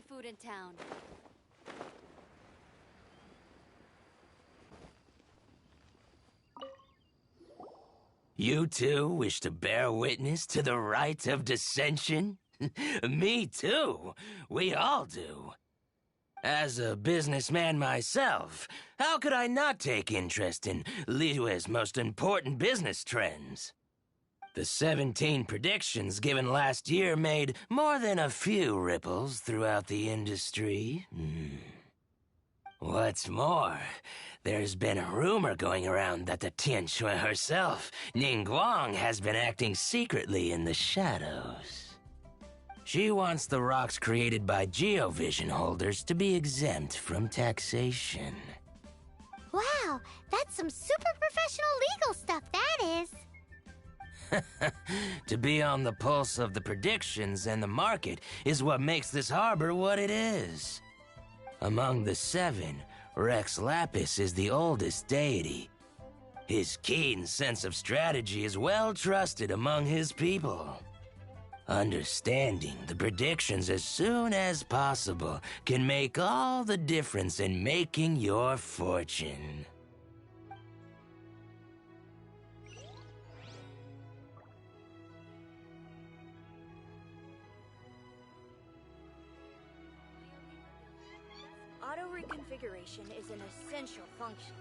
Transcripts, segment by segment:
seafood in town. You too wish to bear witness to the right of dissension? Me too. We all do. As a businessman myself, how could I not take interest in Liyue's most important business trends? The 17 predictions given last year made more than a few ripples throughout the industry. What's more, there's been a rumor going around that the Tianshui herself, Ningguang, has been acting secretly in the shadows. She wants the rocks created by Geovision holders to be exempt from taxation. Wow, that's some super professional legal stuff, that is. To be on the pulse of the predictions and the market is what makes this harbor what it is. Among the 7, Rex Lapis is the oldest deity. His keen sense of strategy is well trusted among his people. Understanding the predictions as soon as possible can make all the difference in making your fortune. Auto reconfiguration is an essential function.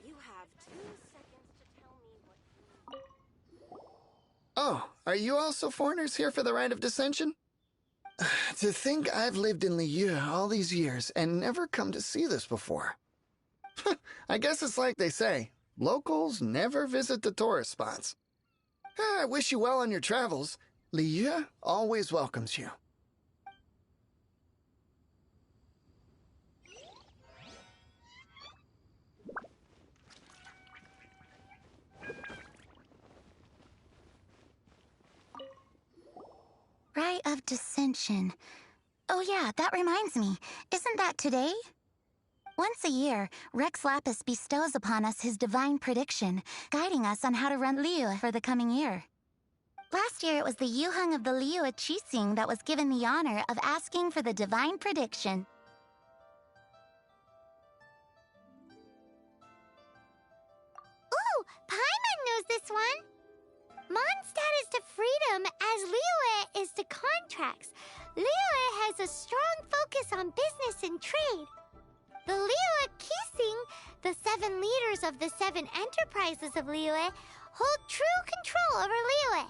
You have 2 seconds to tell me what you... Oh, are you also foreigners here for the Rite of Dissension? To think I've lived in Liyue all these years and never come to see this before. I guess it's like they say, locals never visit the tourist spots. I wish you well on your travels. Liyue always welcomes you. Rite of Dissension. Oh yeah, that reminds me. Isn't that today? Once a year, Rex Lapis bestows upon us his divine prediction, guiding us on how to run Liyue for the coming year. Last year, it was the Yuheng of the Liyue Qixing that was given the honor of asking for the divine prediction. Ooh, Paimon knows this one! Mondstadt is to freedom as Liyue is to contracts. Liyue has a strong focus on business and trade. The Liyue Qixing, the 7 leaders of the 7 enterprises of Liyue, hold true control over Liyue.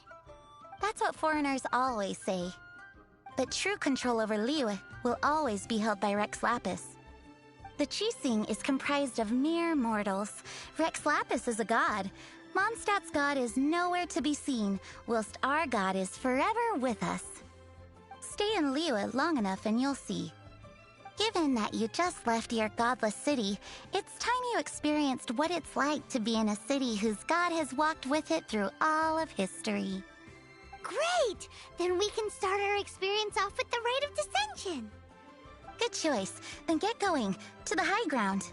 That's what foreigners always say. But true control over Liyue will always be held by Rex Lapis. The Qixing is comprised of mere mortals. Rex Lapis is a god. Mondstadt's god is nowhere to be seen, whilst our god is forever with us. Stay in Liyue long enough and you'll see. Given that you just left your godless city, it's time you experienced what it's like to be in a city whose god has walked with it through all of history. Great! Then we can start our experience off with the Rite of Dissension. Good choice. Then get going. To the high ground.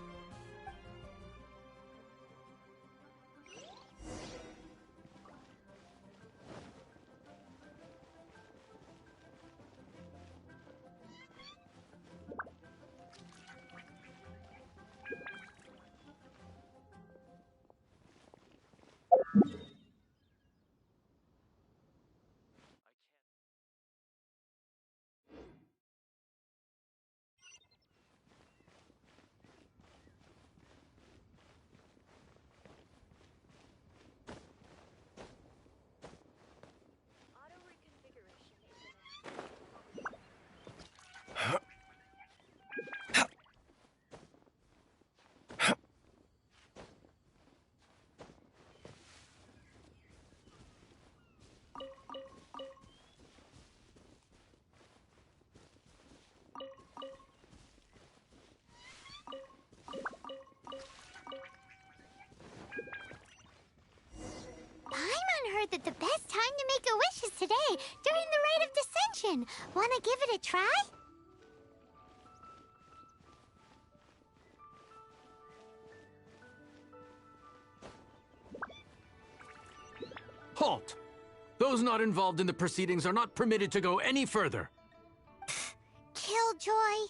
Auto reconfiguration is Paimon heard that the best time to make a wish is today, during the Rite of Dissension. Wanna give it a try? Halt! Those not involved in the proceedings are not permitted to go any further. Killjoy.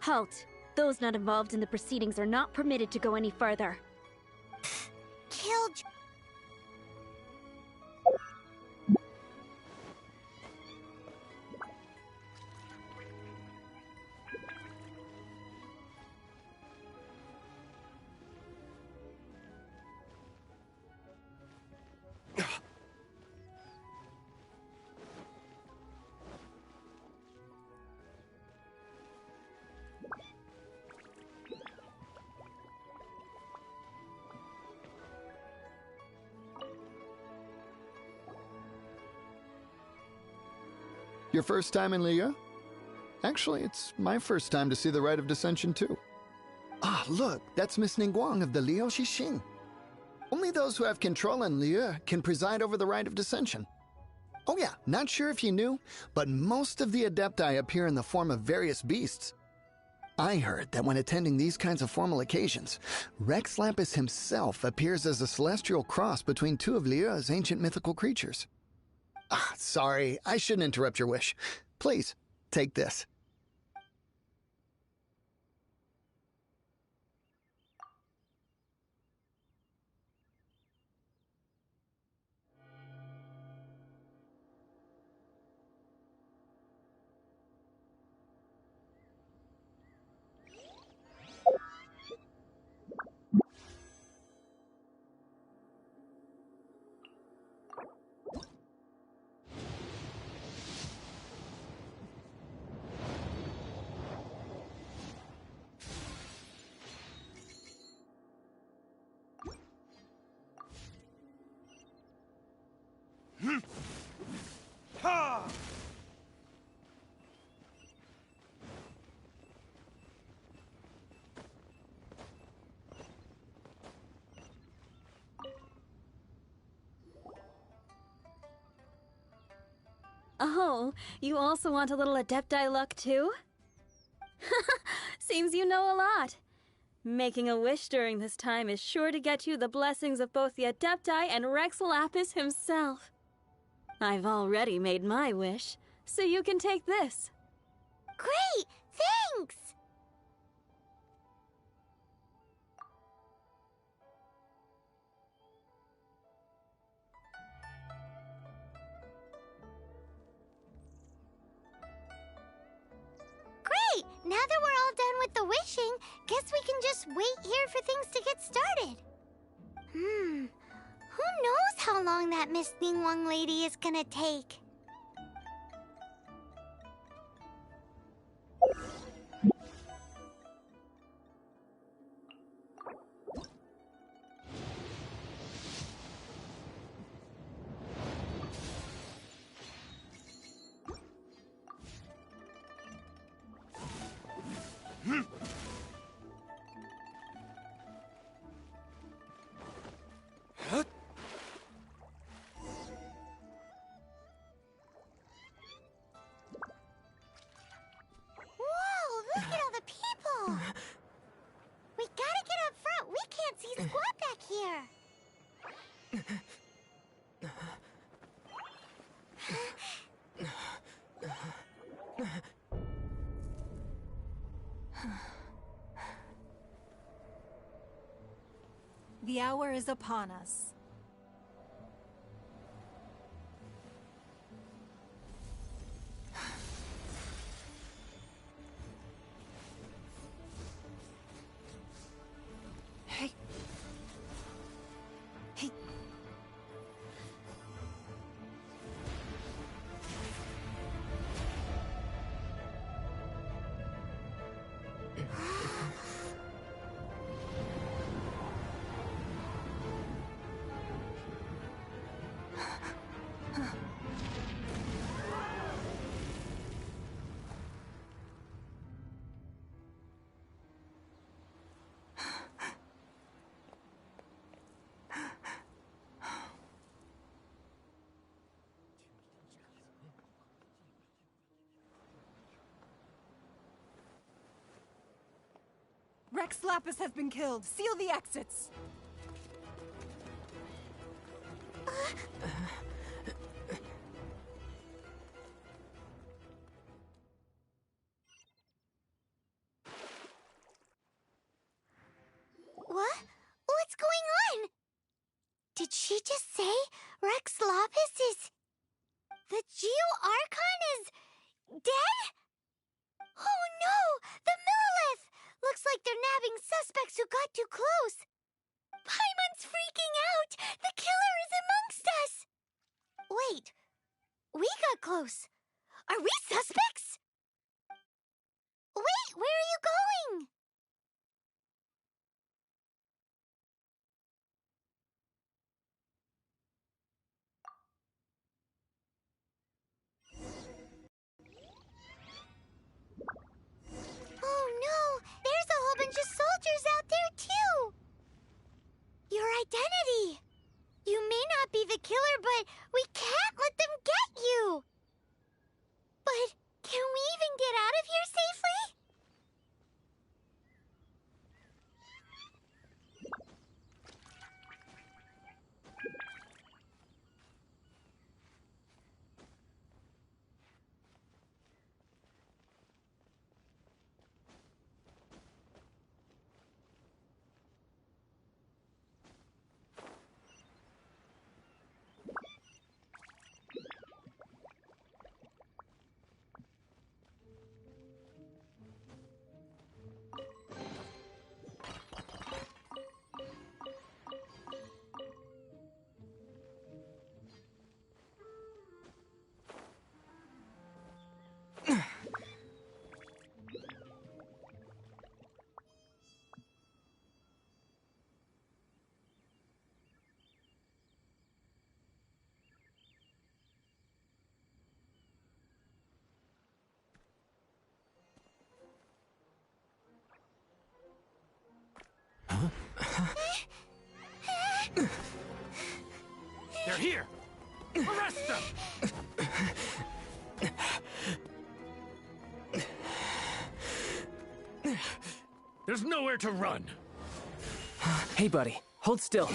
Halt! Those not involved in the proceedings are not permitted to go any further. Killjoy. Your first time in Liyue? Actually, it's my first time to see the Rite of Dissension, too. Ah, look, that's Miss Ningguang of the Liu Xixing. Only those who have control in Liyue can preside over the Rite of Dissension. Oh yeah, not sure if you knew, but most of the Adepti appear in the form of various beasts. I heard that when attending these kinds of formal occasions, Rex Lapis himself appears as a celestial cross between two of Liyue's ancient mythical creatures. Ah, sorry, I shouldn't interrupt your wish. Please, take this. Oh, you also want a little Adepti luck too? Seems you know a lot. Making a wish during this time is sure to get you the blessings of both the Adepti and Rex Lapis himself. I've already made my wish, so you can take this. Great! Thanks! Great! Now that we're all done with the wishing, guess we can just wait here for things to get started. Who knows how long that Miss Ningguang lady is gonna take? Whoa, look at all the people! We gotta get up front. We can't see squat back here. The hour is upon us. Hey. Hey. Rex Lapis has been killed. Seal the exits. What? What's going on? Did she just say Rex Lapis is... The Geo-Archon is... dead? Oh no! The Millilith! Looks like they're nabbing suspects who got too close. Paimon's freaking out! The killer is amongst us! Wait, we got close. Are we suspects? Wait, where are you going? Oh no, there's a whole bunch of soldiers out there too! Your identity! You may not be the killer, but we can't let them get you! But can we even get out of here safely? They're here! Arrest them! There's nowhere to run! Hey, buddy. Hold still.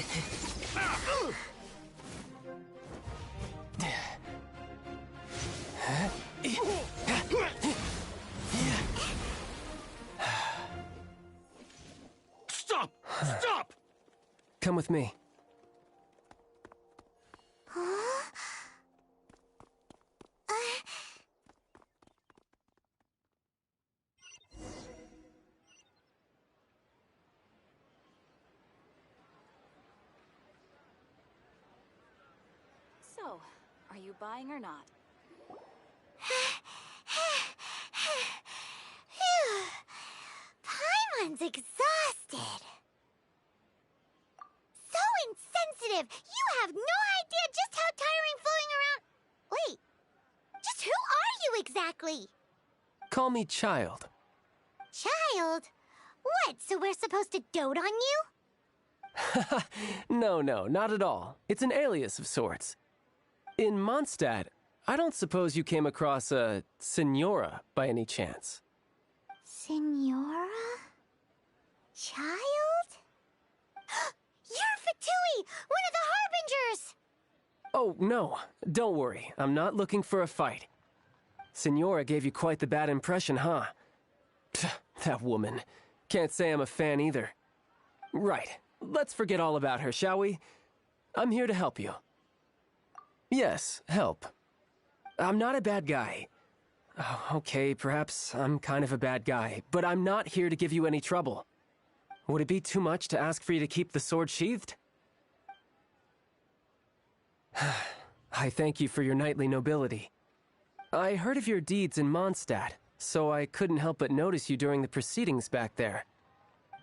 Stop! Stop! Come with me. So, are you buying or not? Phew. Paimon's exhausted. So insensitive! You have no idea just how tiring floating around... Wait, just who are you exactly? Call me Child. Child? What, so we're supposed to dote on you? No, not at all. It's an alias of sorts. In Mondstadt, I don't suppose you came across a Senora by any chance. Senora? Child? You're Fatui, one of the Harbingers! Oh, no. Don't worry. I'm not looking for a fight. Senora gave you quite the bad impression, huh? Pfft, that woman. Can't say I'm a fan either. Right. Let's forget all about her, shall we? I'm here to help you. Yes, help. I'm not a bad guy. Oh, okay, perhaps I'm kind of a bad guy, but I'm not here to give you any trouble. Would it be too much to ask for you to keep the sword sheathed? I thank you for your knightly nobility. I heard of your deeds in Mondstadt, so I couldn't help but notice you during the proceedings back there.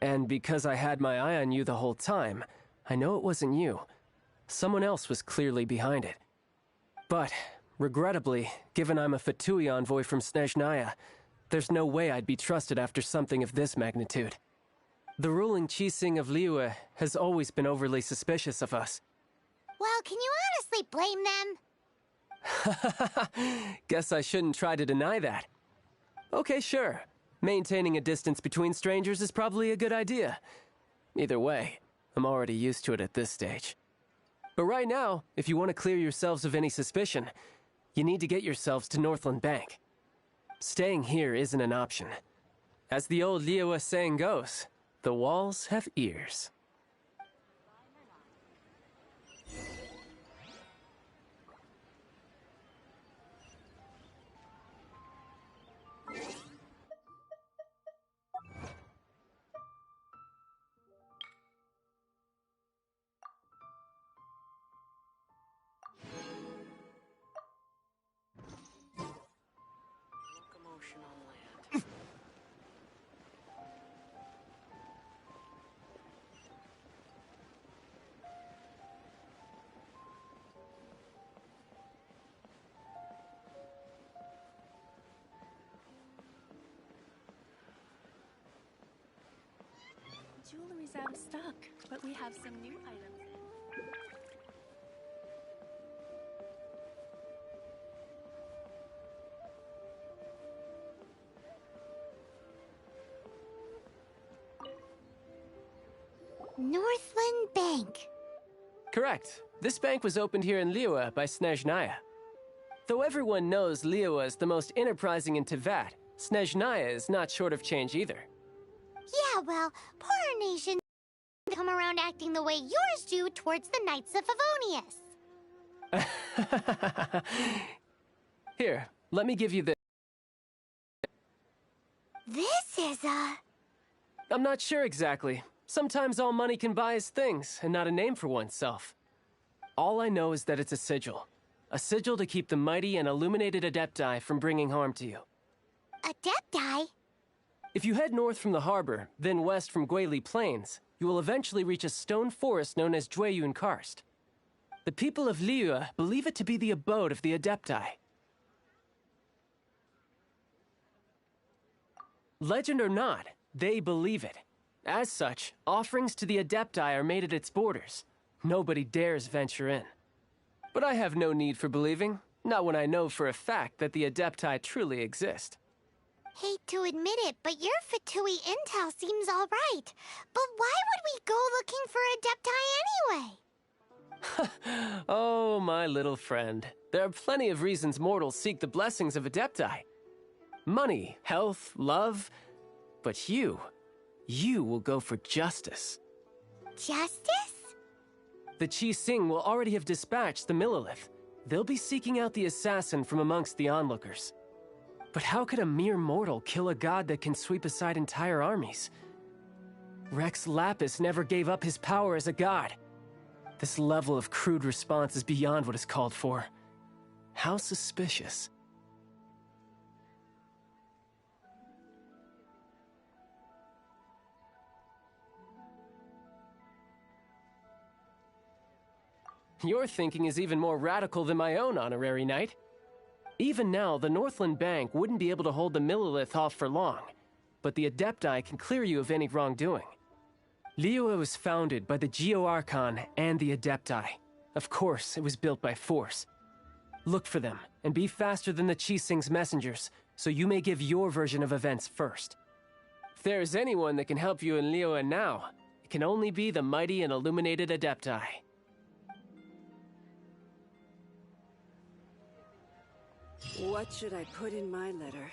And because I had my eye on you the whole time, I know it wasn't you. Someone else was clearly behind it. But, regrettably, given I'm a Fatui envoy from Snezhnaya, there's no way I'd be trusted after something of this magnitude. The ruling Qixing of Liyue has always been overly suspicious of us. Well, can you honestly blame them? Guess I shouldn't try to deny that. Okay, sure. Maintaining a distance between strangers is probably a good idea. Either way, I'm already used to it at this stage. But right now, if you want to clear yourselves of any suspicion, you need to get yourselves to Northland Bank. Staying here isn't an option. As the old Liyue saying goes, the walls have ears. Jewelry's out of stock, but we have some new items in. Northland Bank. Correct. This bank was opened here in Liyue by Snezhnaya. Though everyone knows Liyue is the most enterprising in Teyvat, Snezhnaya is not short of change either. Yeah, well, poor nations come around acting the way yours do towards the Knights of Favonius. Here, let me give you this. This is I'm not sure exactly. Sometimes all money can buy is things, and not a name for oneself. All I know is that it's a sigil. A sigil to keep the mighty and illuminated Adepti from bringing harm to you. Adepti? If you head north from the harbor, then west from Guili Plains, you will eventually reach a stone forest known as Jueyun Karst. The people of Liyue believe it to be the abode of the Adepti. Legend or not, they believe it. As such, offerings to the Adepti are made at its borders. Nobody dares venture in. But I have no need for believing, not when I know for a fact that the Adepti truly exist. Hate to admit it, but your Fatui intel seems all right. But why would we go looking for Adepti anyway? Oh, my little friend. There are plenty of reasons mortals seek the blessings of Adepti. Money, health, love. But you will go for justice. Justice? The Qi Sing will already have dispatched the Millilith. They'll be seeking out the assassin from amongst the onlookers. But how could a mere mortal kill a god that can sweep aside entire armies? Rex Lapis never gave up his power as a god. This level of crude response is beyond what is called for. How suspicious. Your thinking is even more radical than my own, Honorary Knight. Even now, the Northland Bank wouldn't be able to hold the Millilith off for long, but the Adepti can clear you of any wrongdoing. Liyue was founded by the Geo-Archon and the Adepti. Of course, it was built by force. Look for them, and be faster than the Qi Sing's messengers, so you may give your version of events first. If there is anyone that can help you in Liyue now, it can only be the mighty and illuminated Adepti. What should I put in my letter?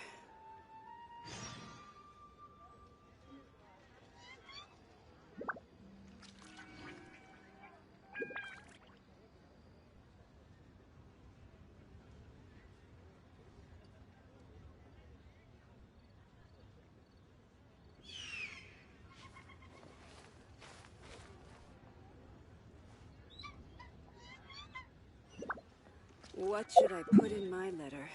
What should I put in my letter?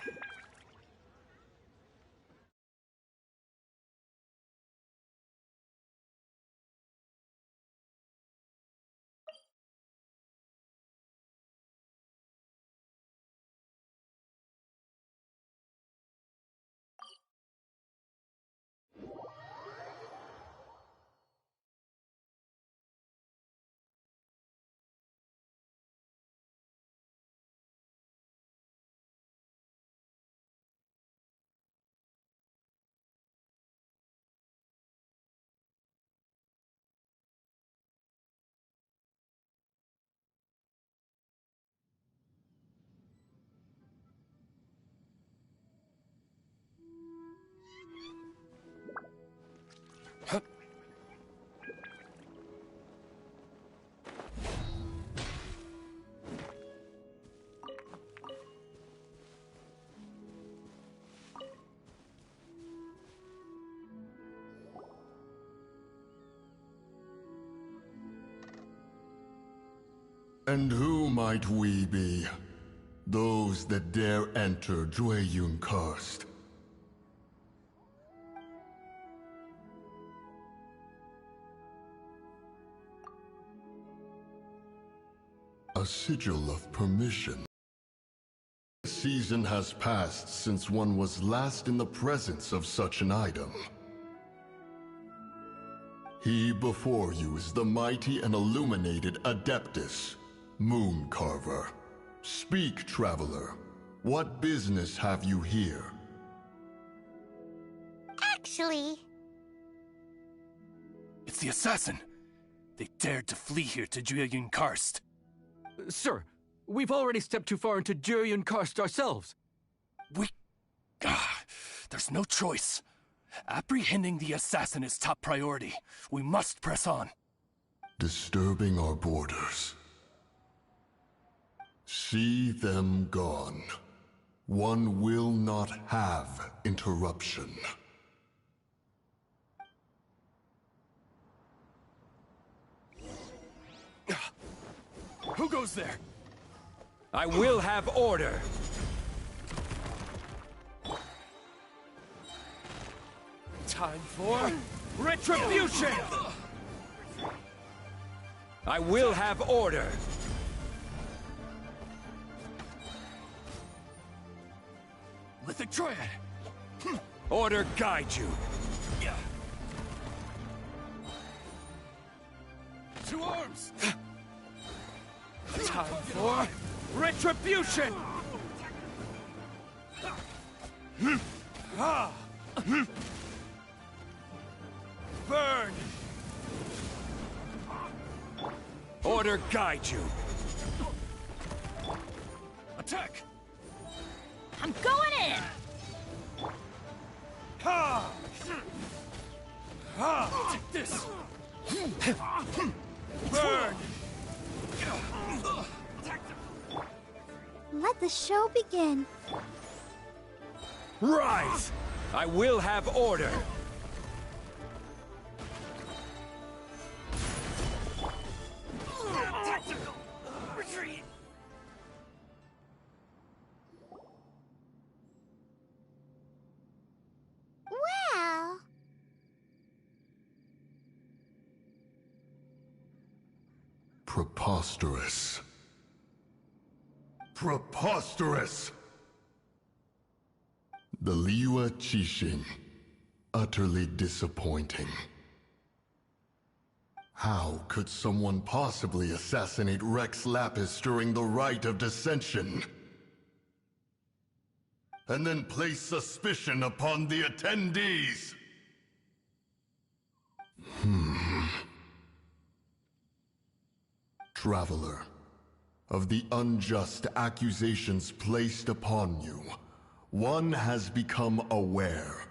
And who might we be? Those that dare enter Jueyun Karst. A sigil of permission. A season has passed since one was last in the presence of such an item. He before you is the mighty and illuminated Adeptus, Moon Carver. Speak, traveler. What business have you here? Actually... It's the assassin! They dared to flee here to Jueyun Karst. Sir, we've already stepped too far into Jueyun Karst ourselves. There's no choice. Apprehending the assassin is top priority. We must press on. Disturbing our borders. See them gone. One will not have interruption. Who goes there? I will have order. Time for retribution! I will have order. Lithic Triad! Order guide you. To arms! Time for retribution! Burn! Order guide you. attack! I'm going in! Ha! Ha! Take this! Burn! Let the show begin. Rise! I will have order. Retreat! Well... Preposterous. Preposterous! The Liyue Qixing. Utterly disappointing. How could someone possibly assassinate Rex Lapis during the Rite of Dissension? And then place suspicion upon the attendees? Traveler, of the unjust accusations placed upon you, one has become aware.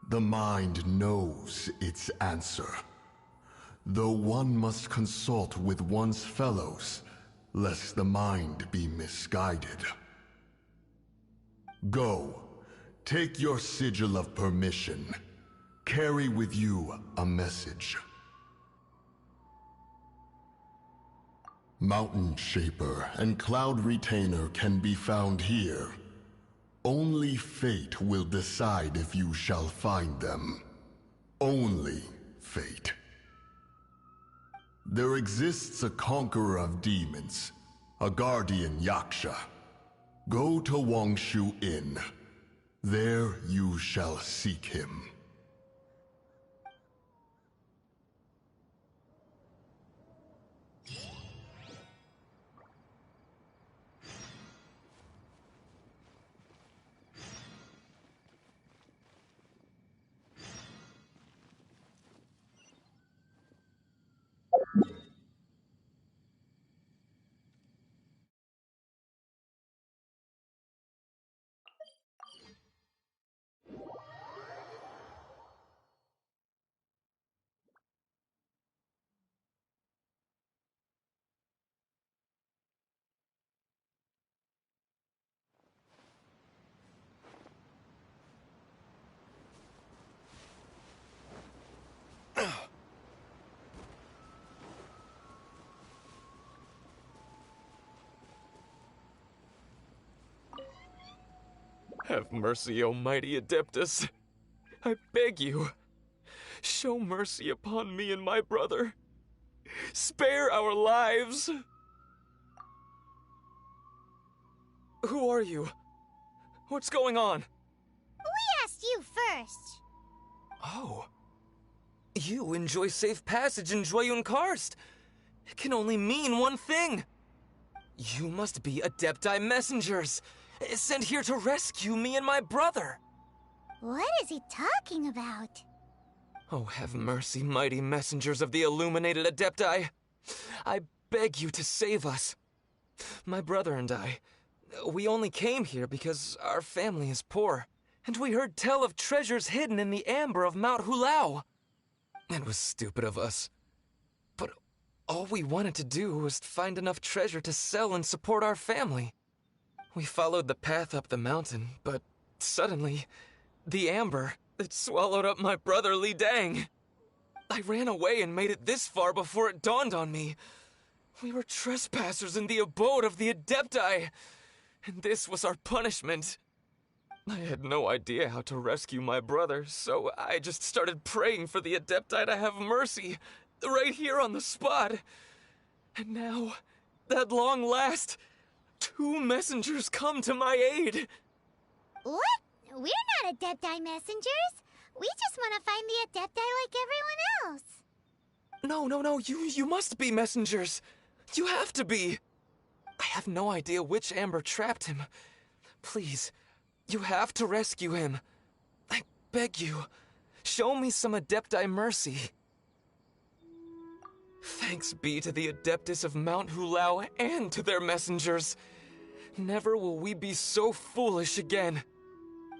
The mind knows its answer, though one must consult with one's fellows, lest the mind be misguided. Go, take your sigil of permission. Carry with you a message. Mountain Shaper and Cloud Retainer can be found here. Only fate will decide if you shall find them. Only fate. There exists a conqueror of demons, a guardian Yaksha. Go to Wangshu Inn. There you shall seek him. Have mercy, O mighty Adeptus. I beg you, show mercy upon me and my brother. Spare our lives. Who are you? What's going on? We asked you first. Oh. You enjoy safe passage in Joyun Karst. It can only mean one thing. You must be Adepti messengers, sent here to rescue me and my brother. What is he talking about? Oh, have mercy, mighty messengers of the illuminated Adepti. I beg you to save us. My brother and I, we only came here because our family is poor, and we heard tell of treasures hidden in the amber of Mount Hulao. It was stupid of us. But all we wanted to do was find enough treasure to sell and support our family. We followed the path up the mountain, but suddenly, the amber, it swallowed up my brother Li Dang. I ran away and made it this far before it dawned on me. We were trespassers in the abode of the Adepti, and this was our punishment. I had no idea how to rescue my brother, so I just started praying for the Adepti to have mercy, right here on the spot. And now, at long last, 2 messengers come to my aid. What? We're not Adepti messengers. We just want to find the Adepti like everyone else. No, you must be messengers. You have to be. I have no idea which amber trapped him. Please, you have to rescue him. I beg you, show me some Adepti mercy. Thanks be to the Adeptus of Mount Hulao and to their messengers. Never will we be so foolish again.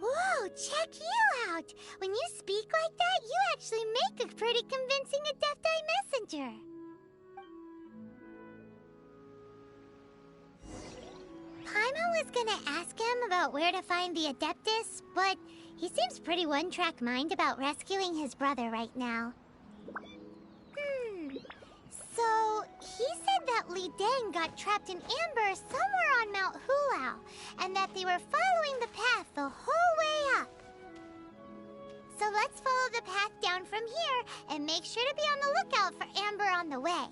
Whoa, check you out! When you speak like that, you actually make a pretty convincing Adepti messenger. Paimon was gonna ask him about where to find the Adeptus, but he seems pretty one-track mind about rescuing his brother right now. So, he said that Li Dang got trapped in amber somewhere on Mount Hulao, and that they were following the path the whole way up. So let's follow the path down from here, and make sure to be on the lookout for amber on the way.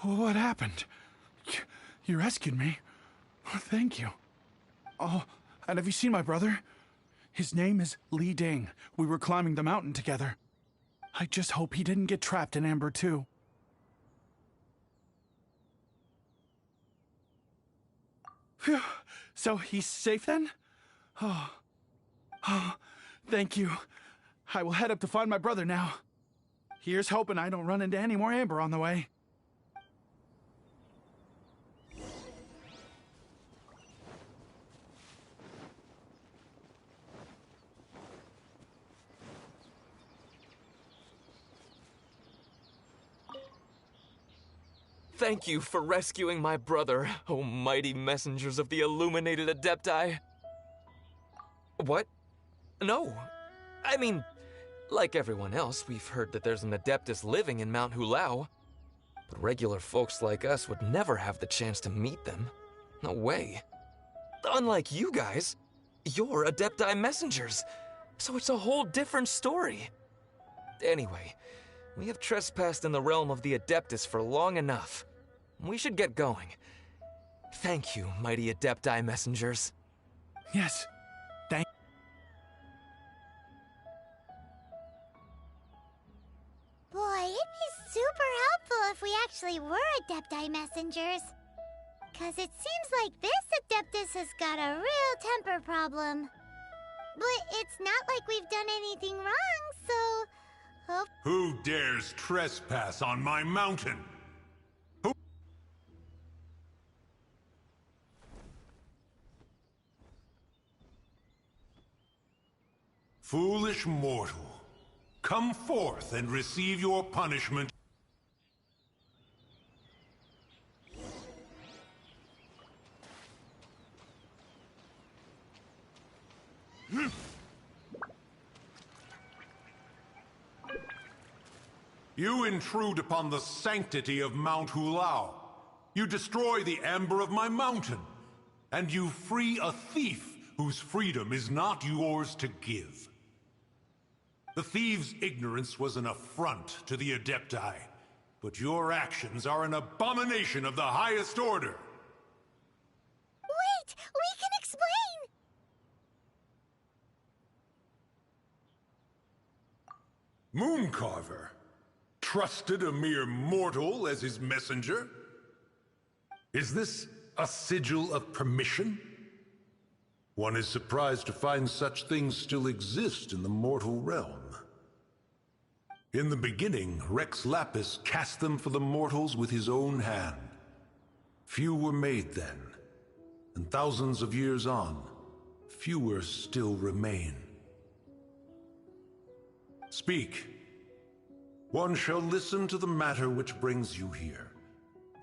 What happened? You rescued me. Thank you. Oh, and have you seen my brother? His name is Li Ding. We were climbing the mountain together. I just hope he didn't get trapped in Amber too. Phew. So he's safe then? Oh, thank you. I will head up to find my brother now. Here's hoping I don't run into any more Amber on the way. Thank you for rescuing my brother, O mighty messengers of the illuminated Adepti. What? No. I mean, like everyone else, we've heard that there's an Adeptus living in Mount Hulao. But regular folks like us would never have the chance to meet them. No way. Unlike you guys, you're Adepti messengers, so it's a whole different story. Anyway, we have trespassed in the realm of the Adeptus for long enough. We should get going. Thank you, mighty Adepti messengers. Yes, thank. Boy, it'd be super helpful if we actually were Adepti messengers. 'Cause it seems like this Adeptus has got a real temper problem. But it's not like we've done anything wrong, so... Who dares trespass on my mountain? Who? Foolish mortal, come forth and receive your punishment. You intrude upon the sanctity of Mount Hulao. You destroy the amber of my mountain. And you free a thief whose freedom is not yours to give. The thief's ignorance was an affront to the Adepti, but your actions are an abomination of the highest order. Wait! We can explain! Mooncarver trusted a mere mortal as his messenger? Is this a sigil of permission? One is surprised to find such things still exist in the mortal realm. In the beginning, Rex Lapis cast them for the mortals with his own hand. Few were made then, and thousands of years on, fewer still remain. Speak. One shall listen to the matter which brings you here.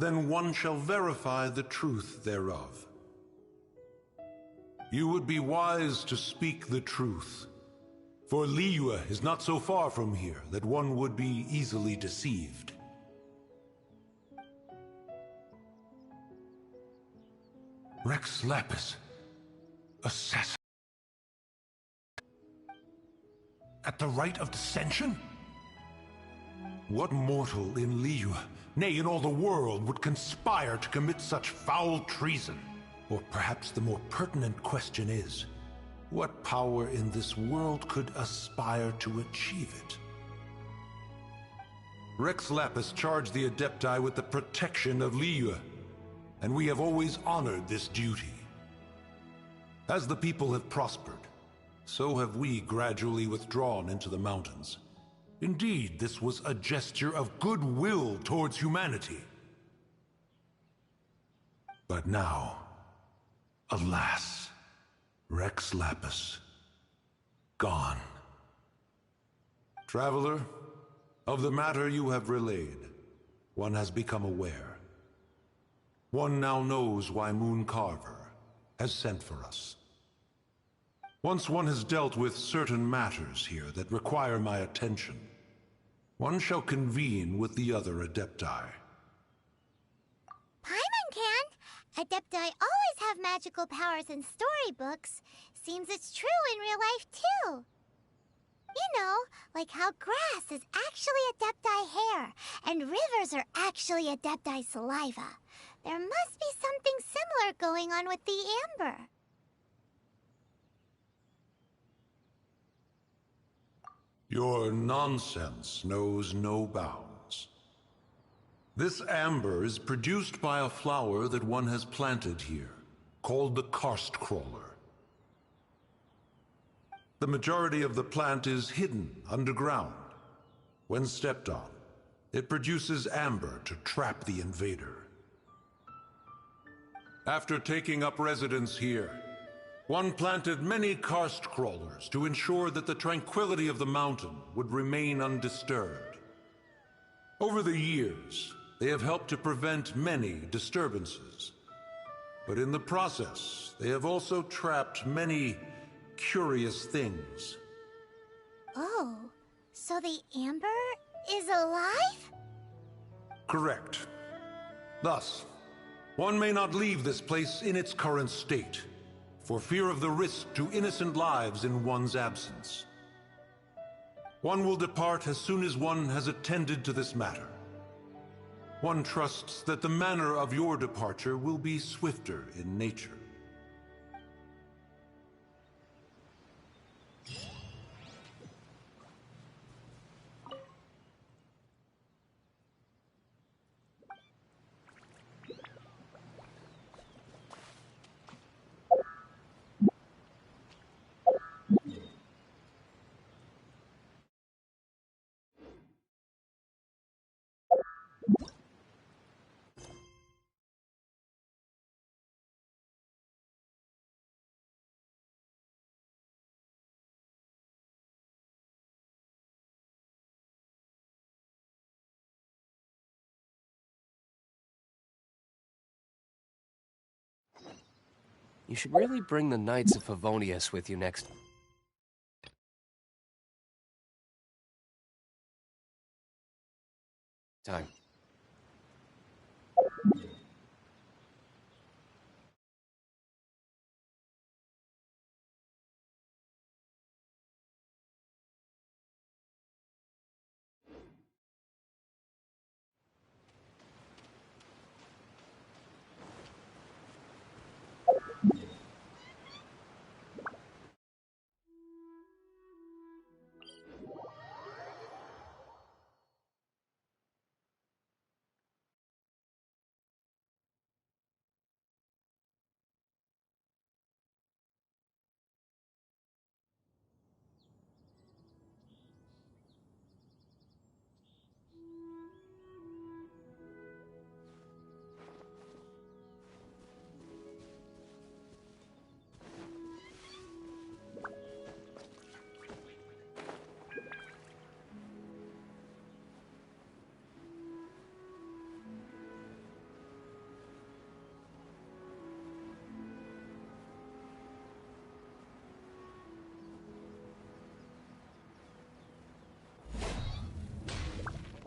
Then one shall verify the truth thereof. You would be wise to speak the truth, for Liyue is not so far from here that one would be easily deceived. Rex Lapis, assassin. At the rite of dissension? What mortal in Liyue, nay, in all the world, would conspire to commit such foul treason? Or perhaps the more pertinent question is, what power in this world could aspire to achieve it? Rex Lapis charged the Adepti with the protection of Liyue, and we have always honored this duty. As the people have prospered, so have we gradually withdrawn into the mountains. Indeed, this was a gesture of goodwill towards humanity. But now, alas, Rex Lapis, gone. Traveler, of the matter you have relayed, one has become aware. One now knows why Mooncarver has sent for us. Once one has dealt with certain matters here that require my attention, one shall convene with the other Adepti. Paimon can! Adepti always have magical powers in storybooks. Seems it's true in real life, too. You know, like how grass is actually Adepti hair, and rivers are actually Adepti saliva. There must be something similar going on with the amber. Your nonsense knows no bounds. This amber is produced by a flower that one has planted here, called the karst crawler. The majority of the plant is hidden underground. When stepped on, it produces amber to trap the invader. After taking up residence here, one planted many karst crawlers to ensure that the tranquility of the mountain would remain undisturbed. Over the years, they have helped to prevent many disturbances. But in the process, they have also trapped many curious things. Oh, so the amber is alive? Correct. Thus, one may not leave this place in its current state, for fear of the risk to innocent lives in one's absence. One will depart as soon as one has attended to this matter. One trusts that the manner of your departure will be swifter in nature. You should really bring the Knights of Favonius with you next time.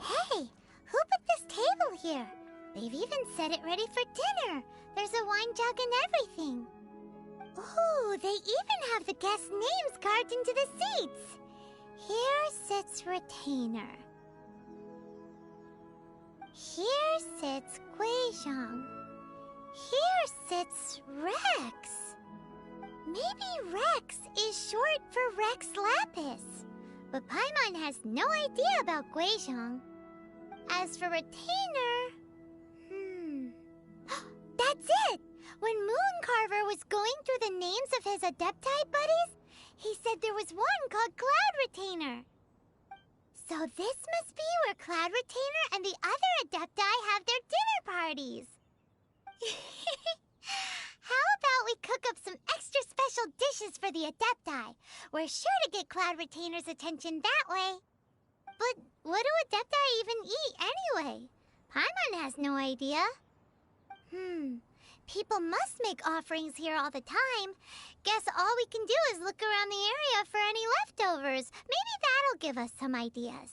Hey, who put this table here? They've even set it ready for dinner. There's a wine jug and everything. Ooh, they even have the guests' names carved into the seats. Here sits Retainer. Here sits Guizhong. Here sits Rex. Maybe Rex is short for Rex Lapis. But Paimon has no idea about Guizhong. As for Retainer... That's it! When Mooncarver was going through the names of his Adepti buddies, he said there was one called Cloud Retainer. So this must be where Cloud Retainer and the other Adepti have their dinner parties. How about we cook up some extra special dishes for the Adepti? We're sure to get Cloud Retainer's attention that way. But what do Adepti even eat anyway? Paimon has no idea. People must make offerings here all the time. Guess all we can do is look around the area for any leftovers. Maybe that'll give us some ideas.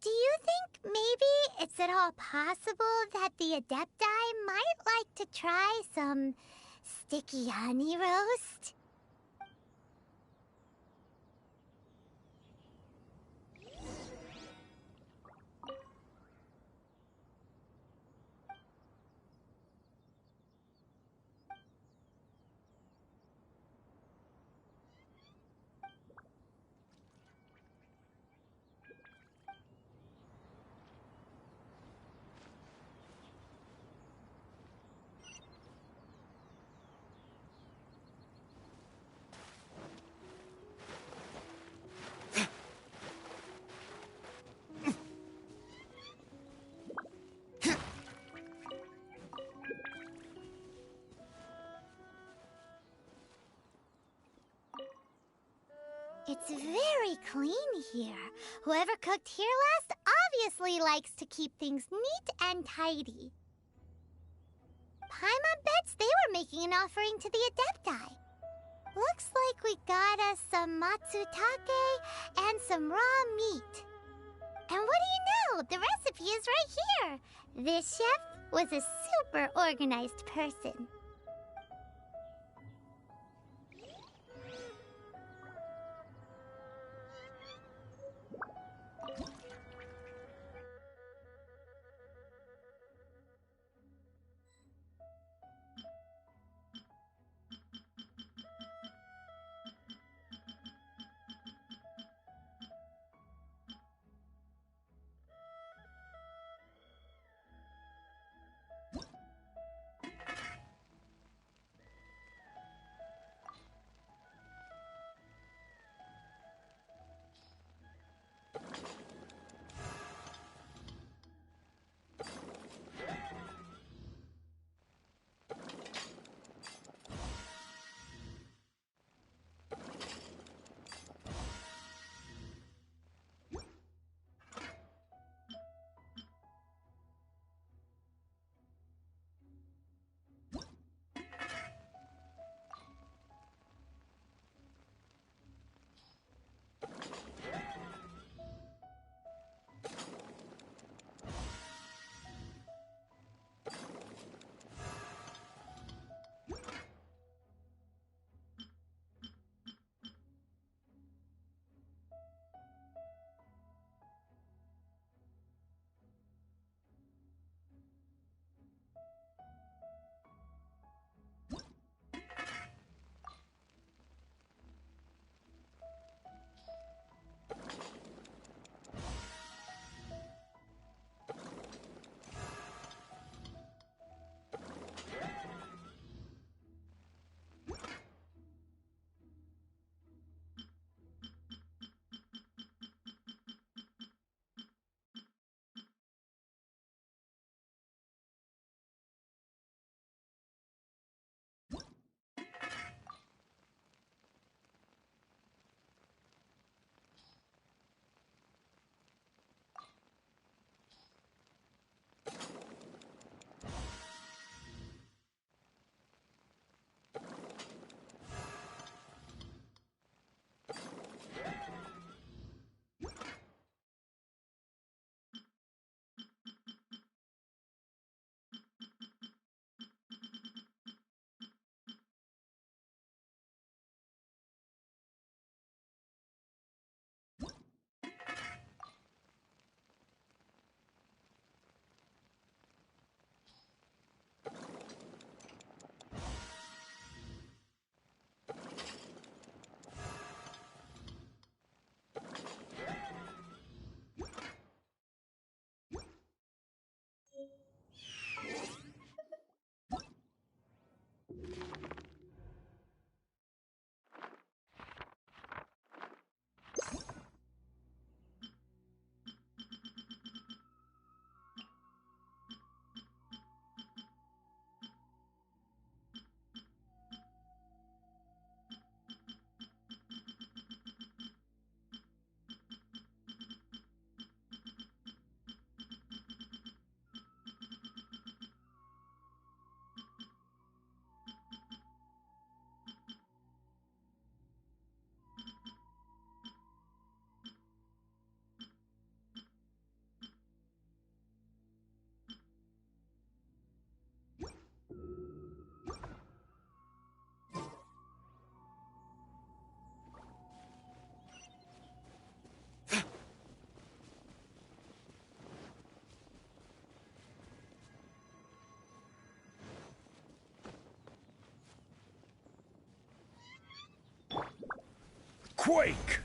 Do you think maybe it's at all possible that the Adepti might like to try some sticky honey roast? It's very clean here. Whoever cooked here last obviously likes to keep things neat and tidy. Paimon bets they were making an offering to the Adepti. Looks like we got us some matsutake and some raw meat. And what do you know? The recipe is here. This chef was a super organized person. Quake!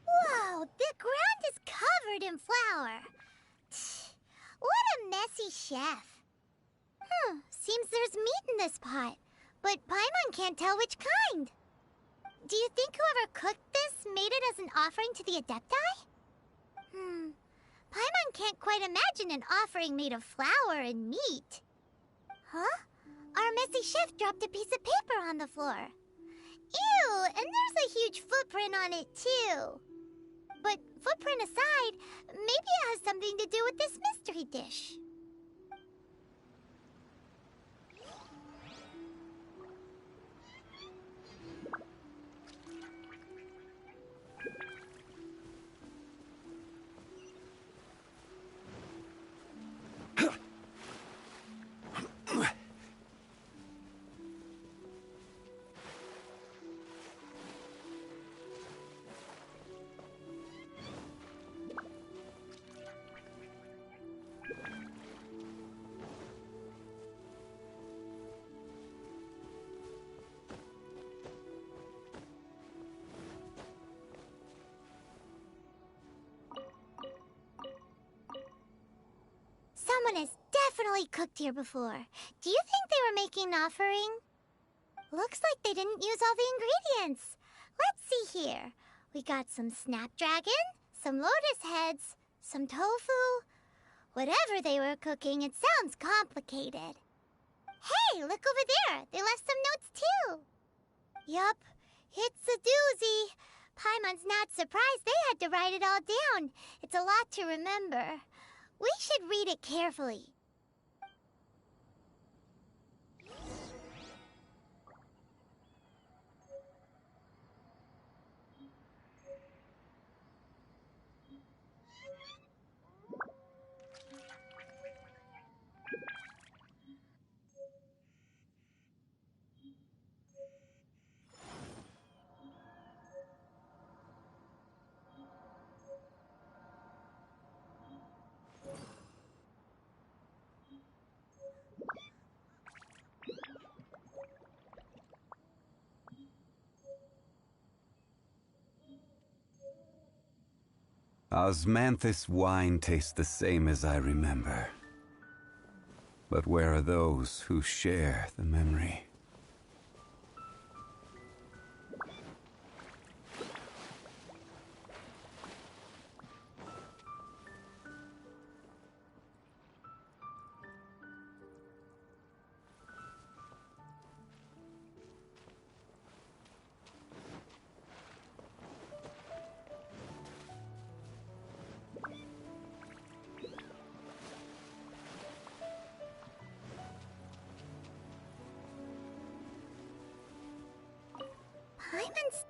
Whoa, the ground is covered in flour. What a messy chef. Seems there's meat in this pot. but Paimon can't tell which kind. Do you think whoever cooked this made it as an offering to the Adepti? Paimon can't quite imagine an offering made of flour and meat. Huh? Our messy chef dropped a piece of paper on the floor. Ew, and there's a huge footprint on it too. But footprint aside, maybe it has something to do with this mystery dish. Someone has definitely cooked here before. Do you think they were making an offering? Looks like they didn't use all the ingredients. Let's see here. We got some snapdragon, some lotus heads, some tofu. Whatever they were cooking, it sounds complicated. Hey, look over there. They left some notes too. Yup, it's a doozy. Paimon's not surprised they had to write it all down. It's a lot to remember. We should read it carefully. Osmanthus wine tastes the same as I remember. But where are those who share the memory? Paimon's...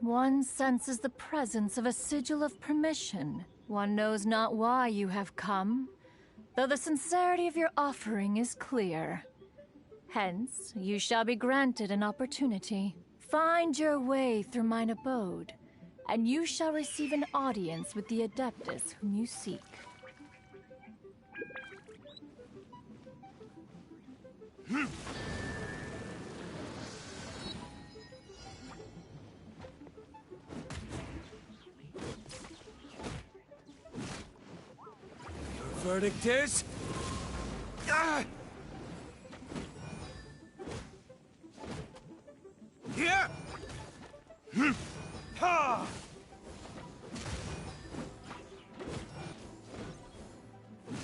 One senses the presence of a sigil of permission. One knows not why you have come, though the sincerity of your offering is clear. Hence, you shall be granted an opportunity. Find your way through mine abode, and you shall receive an audience with the Adeptus whom you seek. Verdict is... Ah! Here! Ha!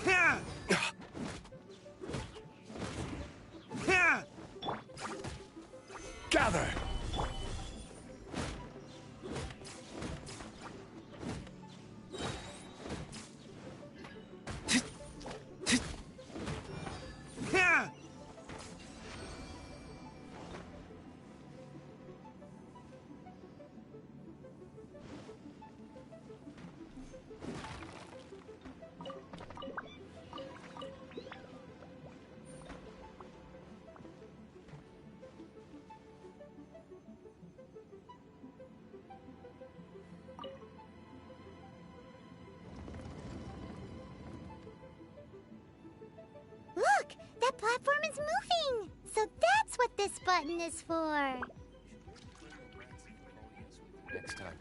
Yeah! Yeah! Gather! Yeah! Look! That platform is moving! So that's what this button is for! Next time.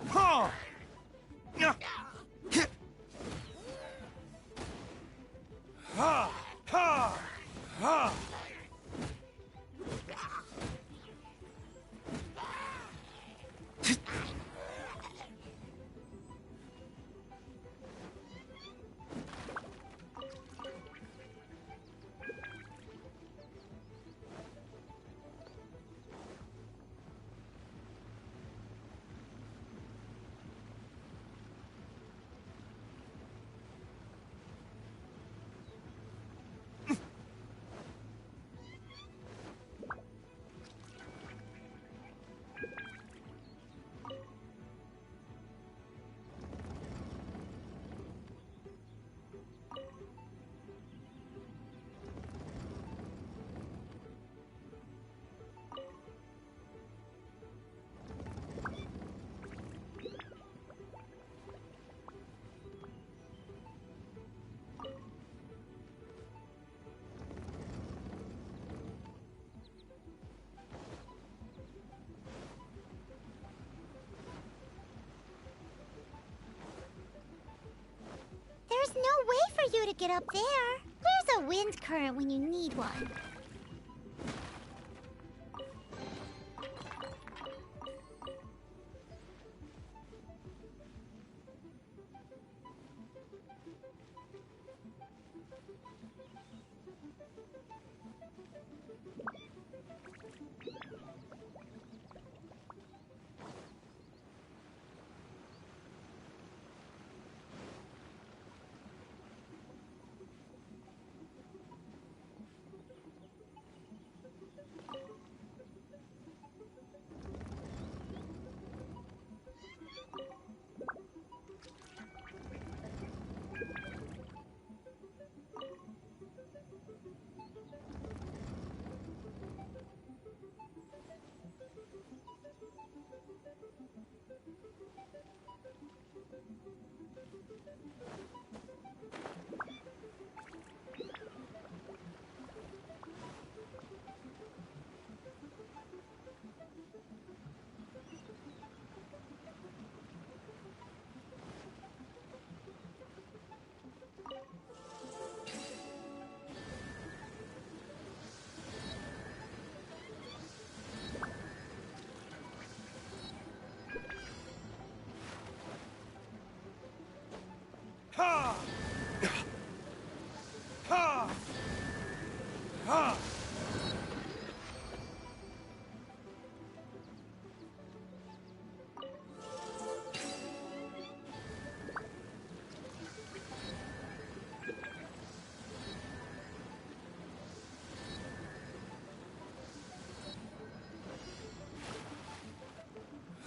Ha! Ha! Ha! Ha! There's no way for you to get up there. There's a wind current when you need one.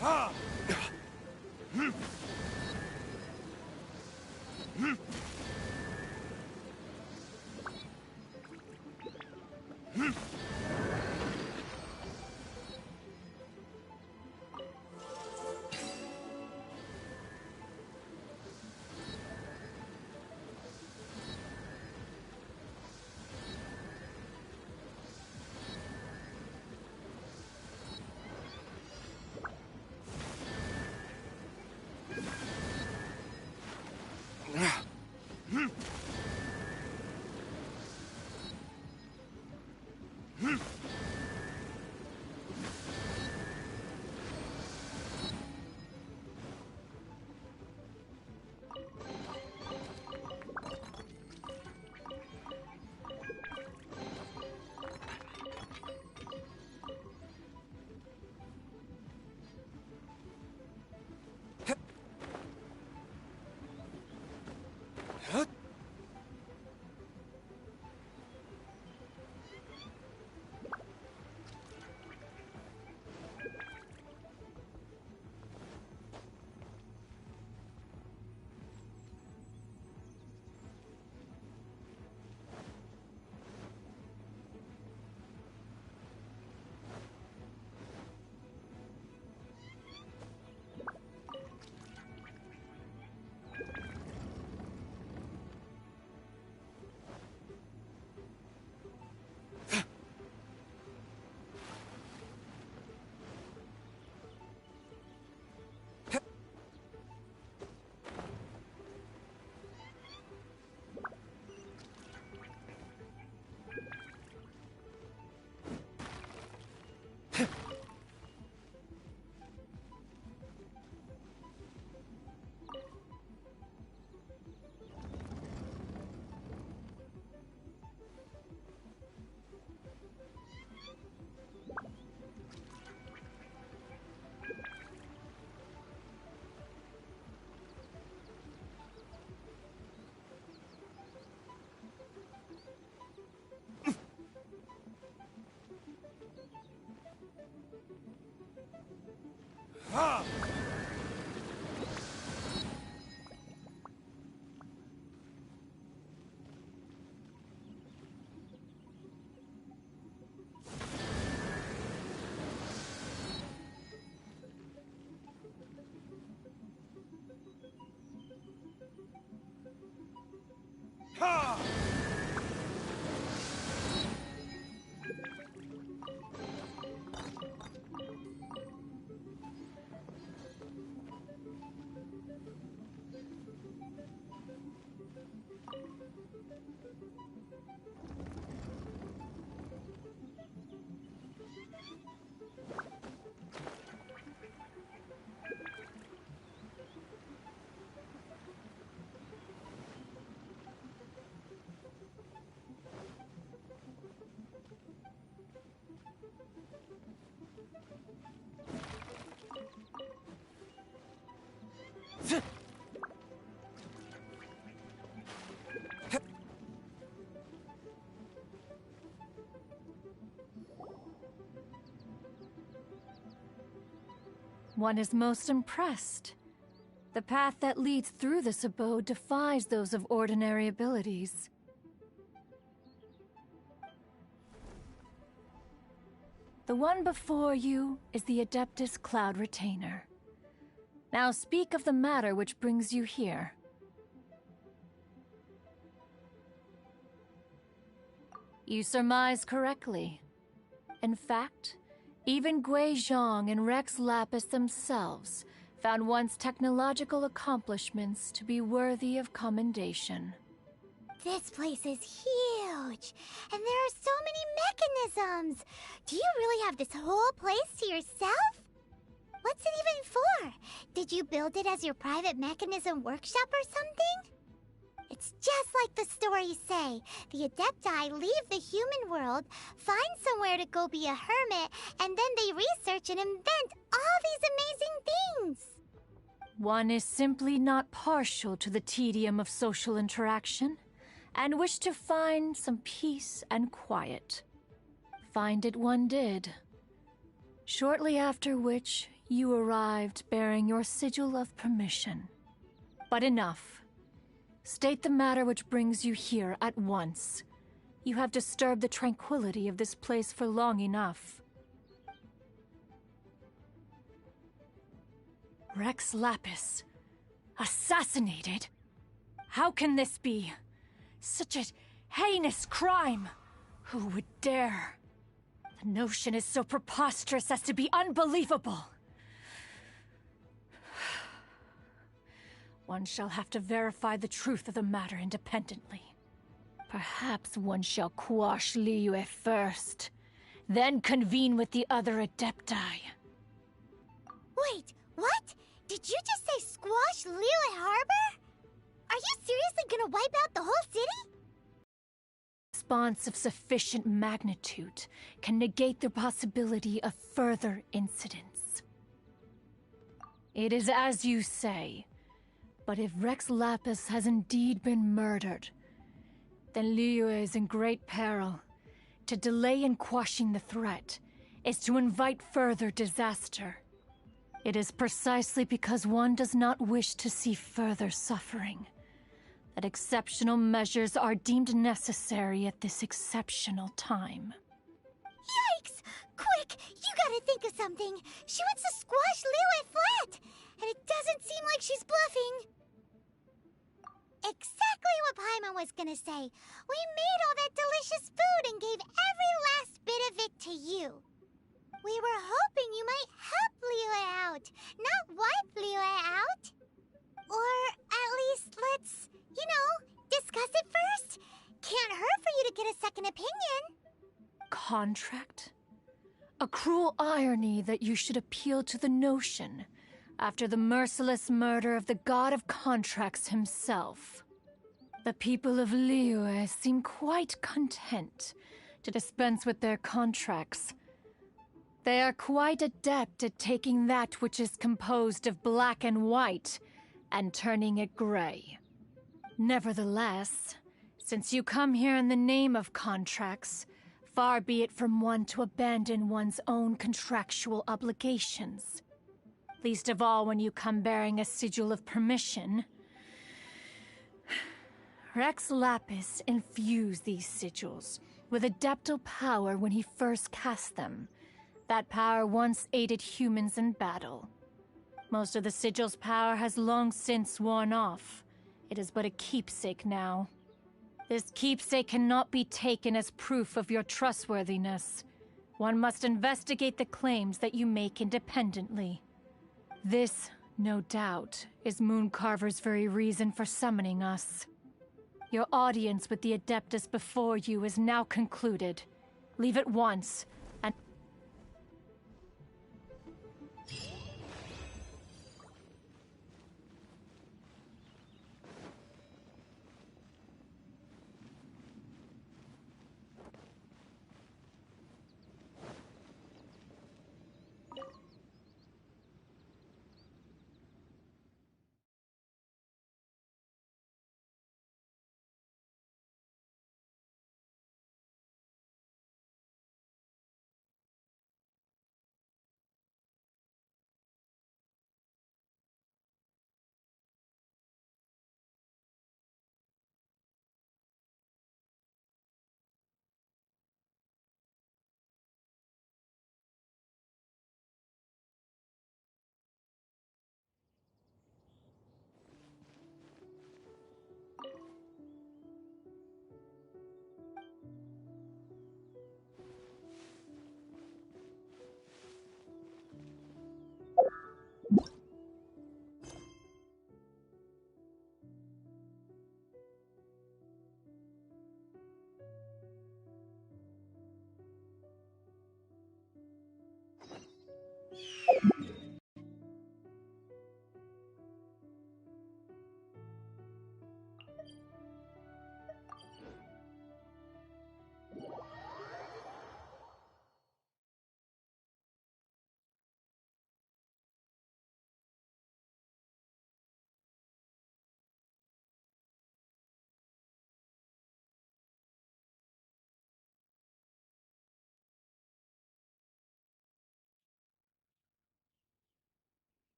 Ha! Ha! Ha! One is most impressed. The path that leads through this abode defies those of ordinary abilities. The one before you is the Adeptus Cloud Retainer. Now speak of the matter which brings you here. You surmise correctly. In fact, even Gui Zhang and Rex Lapis themselves found one's technological accomplishments to be worthy of commendation. This place is huge, and there are so many mechanisms. Do you really have this whole place to yourself? What's it even for? Did you build it as your private mechanism workshop or something? It's just like the stories say. The Adepti leave the human world, find somewhere to go be a hermit, and then they research and invent all these amazing things. One is simply not partial to the tedium of social interaction, and wished to find some peace and quiet. Find it one did. Shortly after which, you arrived bearing your sigil of permission. But enough. State the matter which brings you here at once. You have disturbed the tranquility of this place for long enough. Rex Lapis. Assassinated? How can this be? Such a heinous crime! Who would dare? The notion is so preposterous as to be unbelievable. One shall have to verify the truth of the matter independently. Perhaps one shall quash Liyue first, then convene with the other Adepti. Wait, what? Did you just say squash Liyue Harbor? Are you seriously gonna wipe out the whole city? Response of sufficient magnitude can negate the possibility of further incidents. It is as you say, but if Rex Lapis has indeed been murdered, then Liyue is in great peril. To delay in quashing the threat is to invite further disaster. It is precisely because one does not wish to see further suffering that exceptional measures are deemed necessary at this exceptional time. Yikes! Quick, you gotta think of something. She wants to squash Liyue flat, and it doesn't seem like she's bluffing. Exactly what Paimon was gonna say. We made all that delicious food and gave every last bit of it to you. We were hoping you might help Liyue out, not wipe Liyue out. Or at least let's, discuss it first. Can't hurt for you to get a second opinion. Contract? A cruel irony that you should appeal to the notion after the merciless murder of the god of contracts himself. The people of Liyue seem quite content to dispense with their contracts. They are quite adept at taking that which is composed of black and white and turning it gray. Nevertheless, since you come here in the name of contracts, far be it from one to abandon one's own contractual obligations. Least of all when you come bearing a sigil of permission. Rex Lapis infused these sigils with adeptal power when he first cast them. That power once aided humans in battle. Most of the sigil's power has long since worn off. It is but a keepsake now. This keepsake cannot be taken as proof of your trustworthiness. One must investigate the claims that you make independently. This, no doubt, is Mooncarver's very reason for summoning us. Your audience with the Adeptus before you is now concluded. Leave at once, and...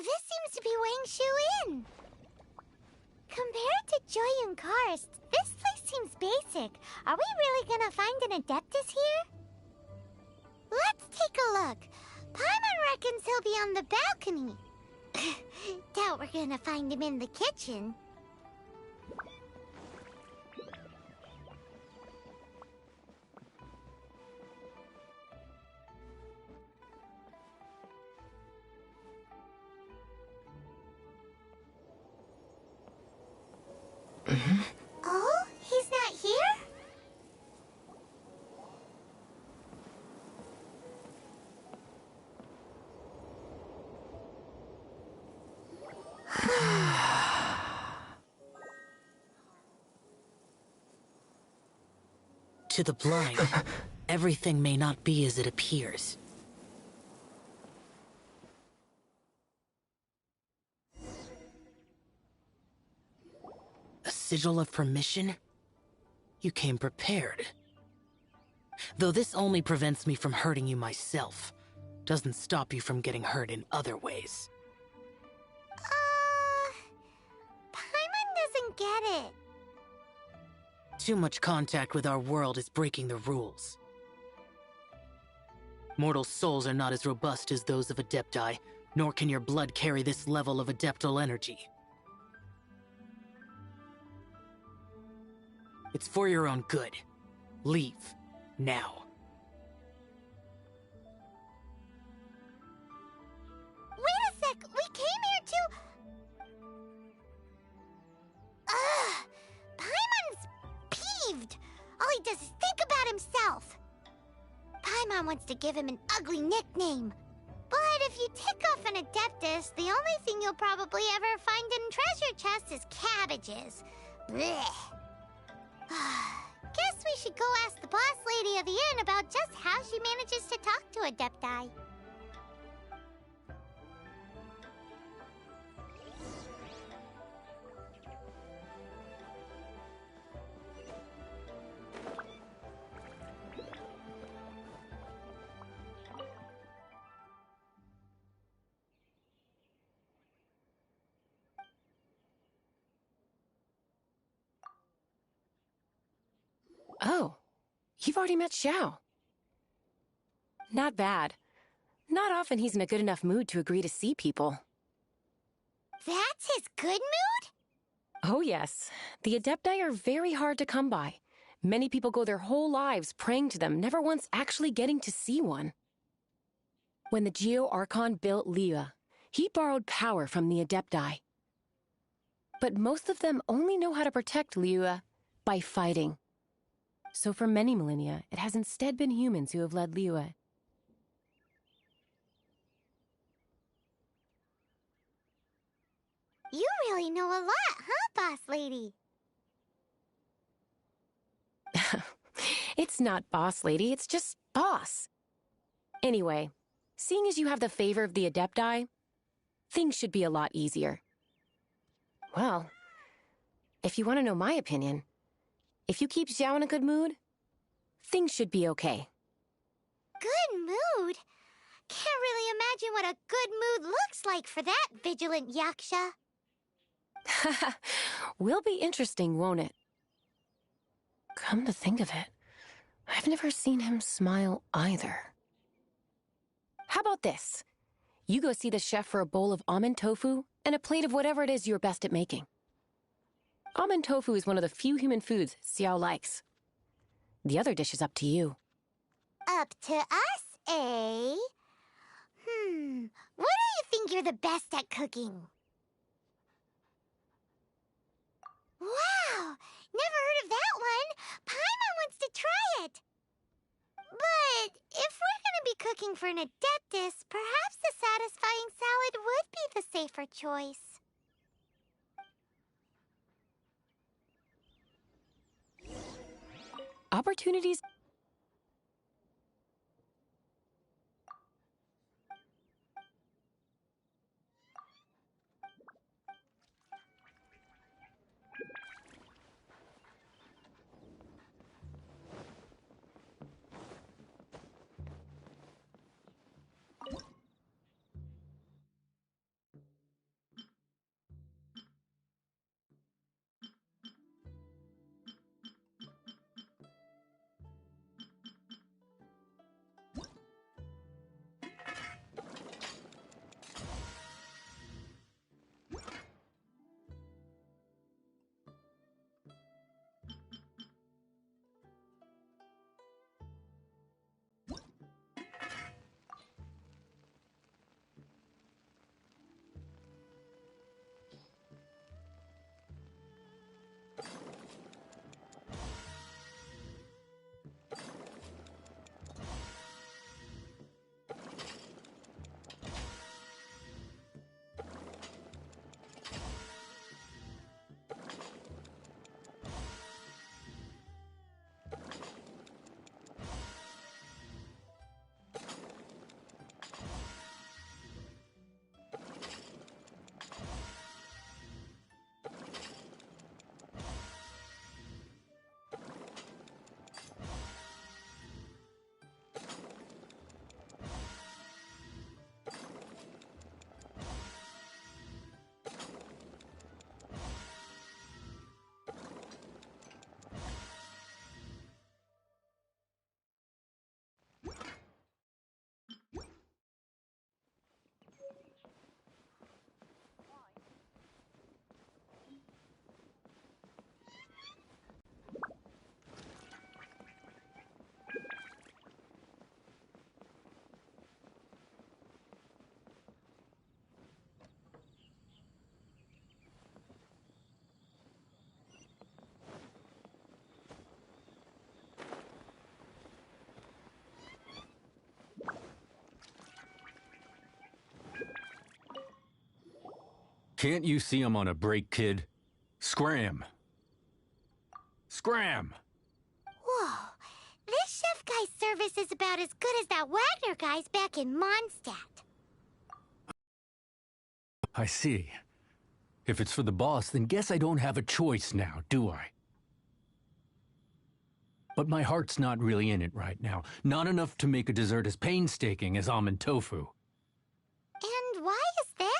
this seems to be weighing Shu in. Compared to Joyun Karst, this place seems basic. Are we really gonna find an Adeptus here? Let's take a look. Paimon reckons he'll be on the balcony. Doubt we're gonna find him in the kitchen. Oh, he's not here? To the blind, everything may not be as it appears. A sigil of permission? You came prepared. Though this only prevents me from hurting you myself, doesn't stop you from getting hurt in other ways. Paimon doesn't get it. Too much contact with our world is breaking the rules. Mortal souls are not as robust as those of Adepti, nor can your blood carry this level of adeptal energy. It's for your own good. Leave. Now. Wait a sec! We came here to... Ugh! Paimon's peeved! All he does is think about himself! Paimon wants to give him an ugly nickname. But if you tick off an Adeptus, the only thing you'll probably ever find in treasure chests is cabbages. Blech. Guess we should go ask the boss lady of the inn about just how she manages to talk to Adepti. Oh, you've already met Xiao. Not bad. Not often he's in a good enough mood to agree to see people. That's his good mood? Oh yes. The Adepti are very hard to come by. Many people go their whole lives praying to them, never once actually getting to see one. When the Geo Archon built Liyue, he borrowed power from the Adepti. But most of them only know how to protect Liyue by fighting. So for many millennia, it has instead been humans who have led Liyue. You really know a lot, huh, boss lady? It's not boss lady, it's just boss. Anyway, seeing as you have the favor of the Adepti, things should be a lot easier. Well, if you want to know my opinion, if you keep Xiao in a good mood, things should be okay. Good mood? Can't really imagine what a good mood looks like for that vigilant yaksha. Will be interesting, won't it? Come to think of it, I've never seen him smile either. How about this? You go see the chef for a bowl of almond tofu and a plate of whatever it is you're best at making. Almond tofu is one of the few human foods Xiao likes. The other dish is up to you. Up to us, eh? What do you think you're the best at cooking? Wow! Never heard of that one! Paimon wants to try it! But if we're gonna be cooking for an Adeptus, perhaps the satisfying salad would be the safer choice. Opportunities... Can't you see I'm on a break, kid? Scram! Scram! Whoa. This chef guy's service is about as good as that Wagner guy's back in Mondstadt. I see. If it's for the boss, then guess I don't have a choice now, do I? But my heart's not really in it right now. Not enough to make a dessert as painstaking as almond tofu. And why is that?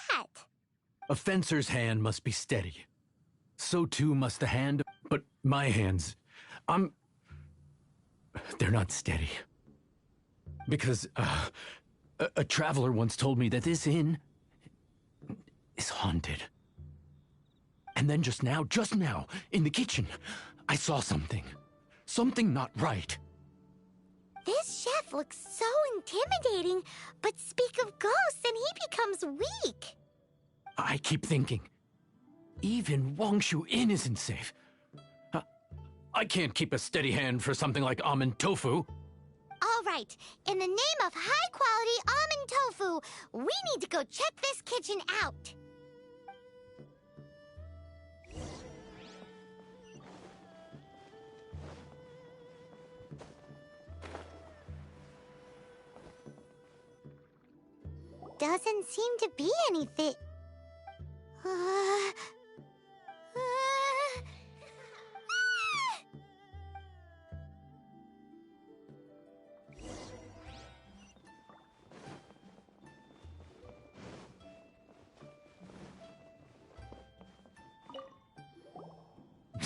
A fencer's hand must be steady. So too must the hand, but my hands, they're not steady. Because, a traveler once told me that this inn is haunted. And then just now, in the kitchen, I saw something. Something not right. This chef looks so intimidating, but speak of ghosts and he becomes weak. I keep thinking, even Wangshu Inn isn't safe. I can't keep a steady hand for something like almond tofu. All right, in the name of high-quality almond tofu, we need to go check this kitchen out. Doesn't seem to be anything.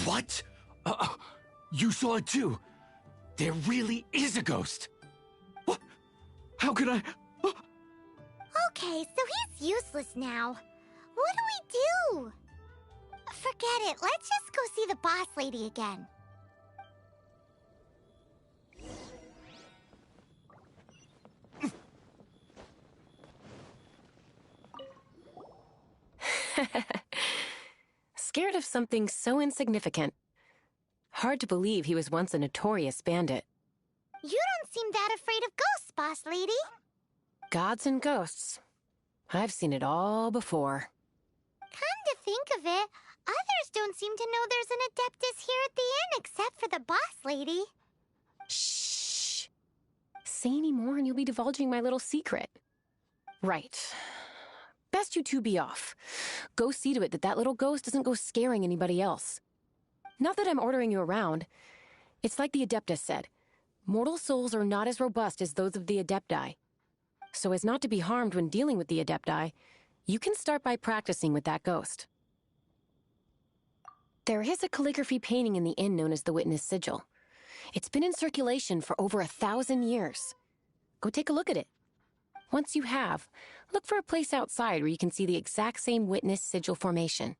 What? You saw it too? There really is a ghost. What? How could I? Okay, so he's useless now. What do we do? Forget it. Let's just go see the boss lady again. Scared of something so insignificant. Hard to believe he was once a notorious bandit. You don't seem that afraid of ghosts, boss lady. Gods and ghosts. I've seen it all before. Come to think of it, others don't seem to know there's an Adeptus here at the inn except for the boss lady. Shh. Say any more and you'll be divulging my little secret. Right. Best you two be off. Go see to it that that little ghost doesn't go scaring anybody else. Not that I'm ordering you around. It's like the Adeptus said. Mortal souls are not as robust as those of the Adepti. So as not to be harmed when dealing with the Adepti, you can start by practicing with that ghost. There is a calligraphy painting in the inn known as the Witness Sigil. It's been in circulation for over 1,000 years. Go take a look at it. Once you have, look for a place outside where you can see the exact same Witness Sigil formation.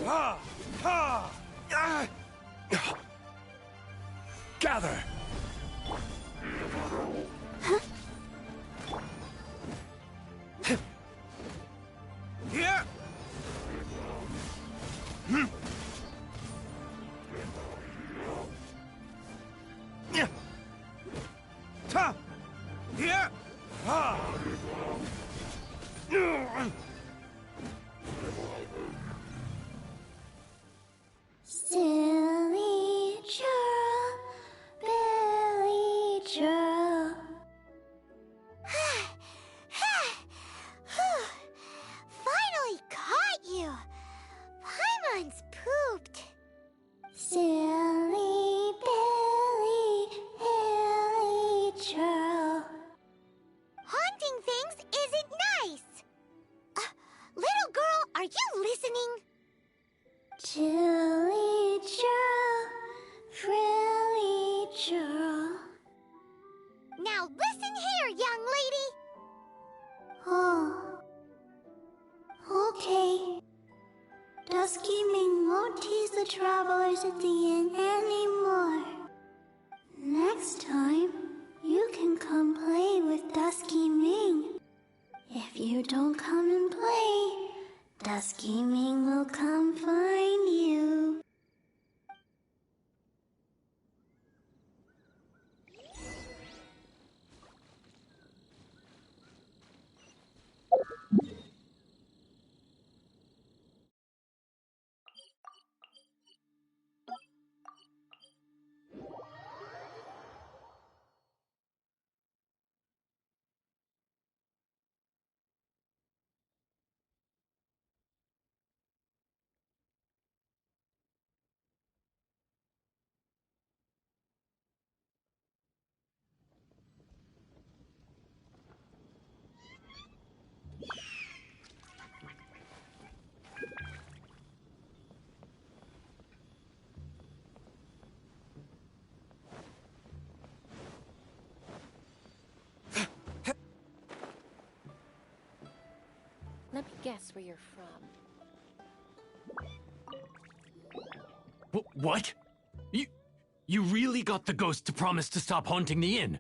Ha! Ha! Gather! Here! Ta! Here! Ha! Silly churl, Billy churl. Finally caught you! Paimon's pooped. Silly Billy, Hilly churl. Haunting things isn't nice. Little girl, are you listening? Chilly churl, frilly churl. Now listen here, young lady. Oh. Okay. Dusky Ming won't tease the travelers at the inn anymore. Next time, you can come play with Dusky Ming. If you don't come and play, Dusky Ming will come find you. Let me guess where you're from. What? You really got the ghost to promise to stop haunting the inn?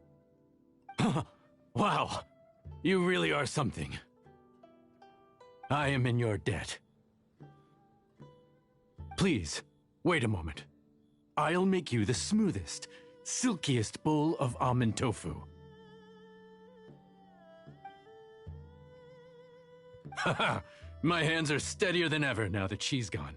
Wow. You really are something. I am in your debt. Please, wait a moment. I'll make you the smoothest, silkiest bowl of almond tofu. Haha, my hands are steadier than ever now that she's gone.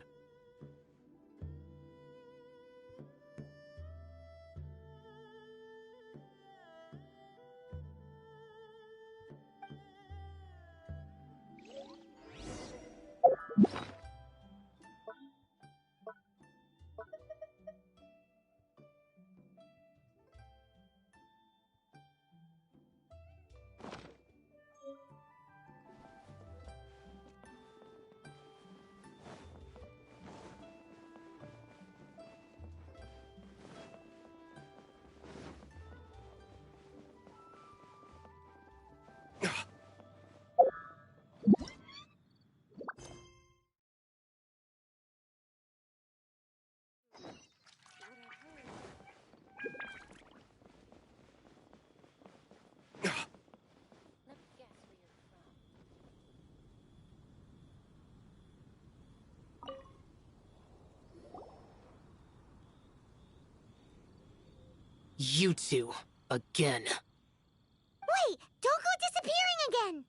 You two, again. Wait, don't go disappearing again.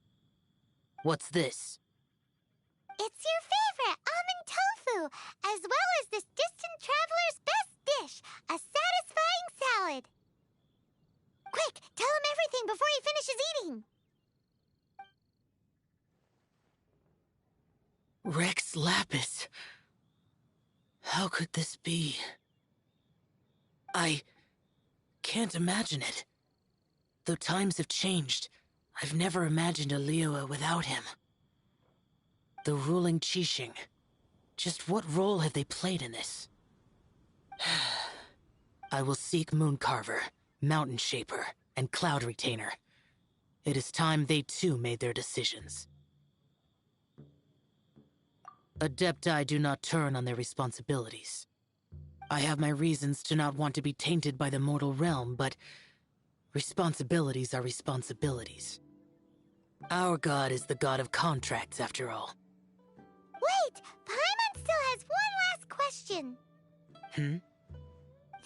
What's this? It's your favorite almond tofu, as well as this distant traveler's best dish, a satisfying salad. Quick, tell him everything before he finishes eating. Rex Lapis. How could this be? I can't imagine it. Though times have changed, I've never imagined a Liyue without him. The ruling Qixing. Just what role have they played in this? I will seek Mooncarver, Mountain Shaper, and Cloud Retainer. It is time they too made their decisions. Adepti do not turn on their responsibilities. I have my reasons to not want to be tainted by the mortal realm, but responsibilities are responsibilities. Our god is the god of contracts, after all. Wait! Paimon still has one last question.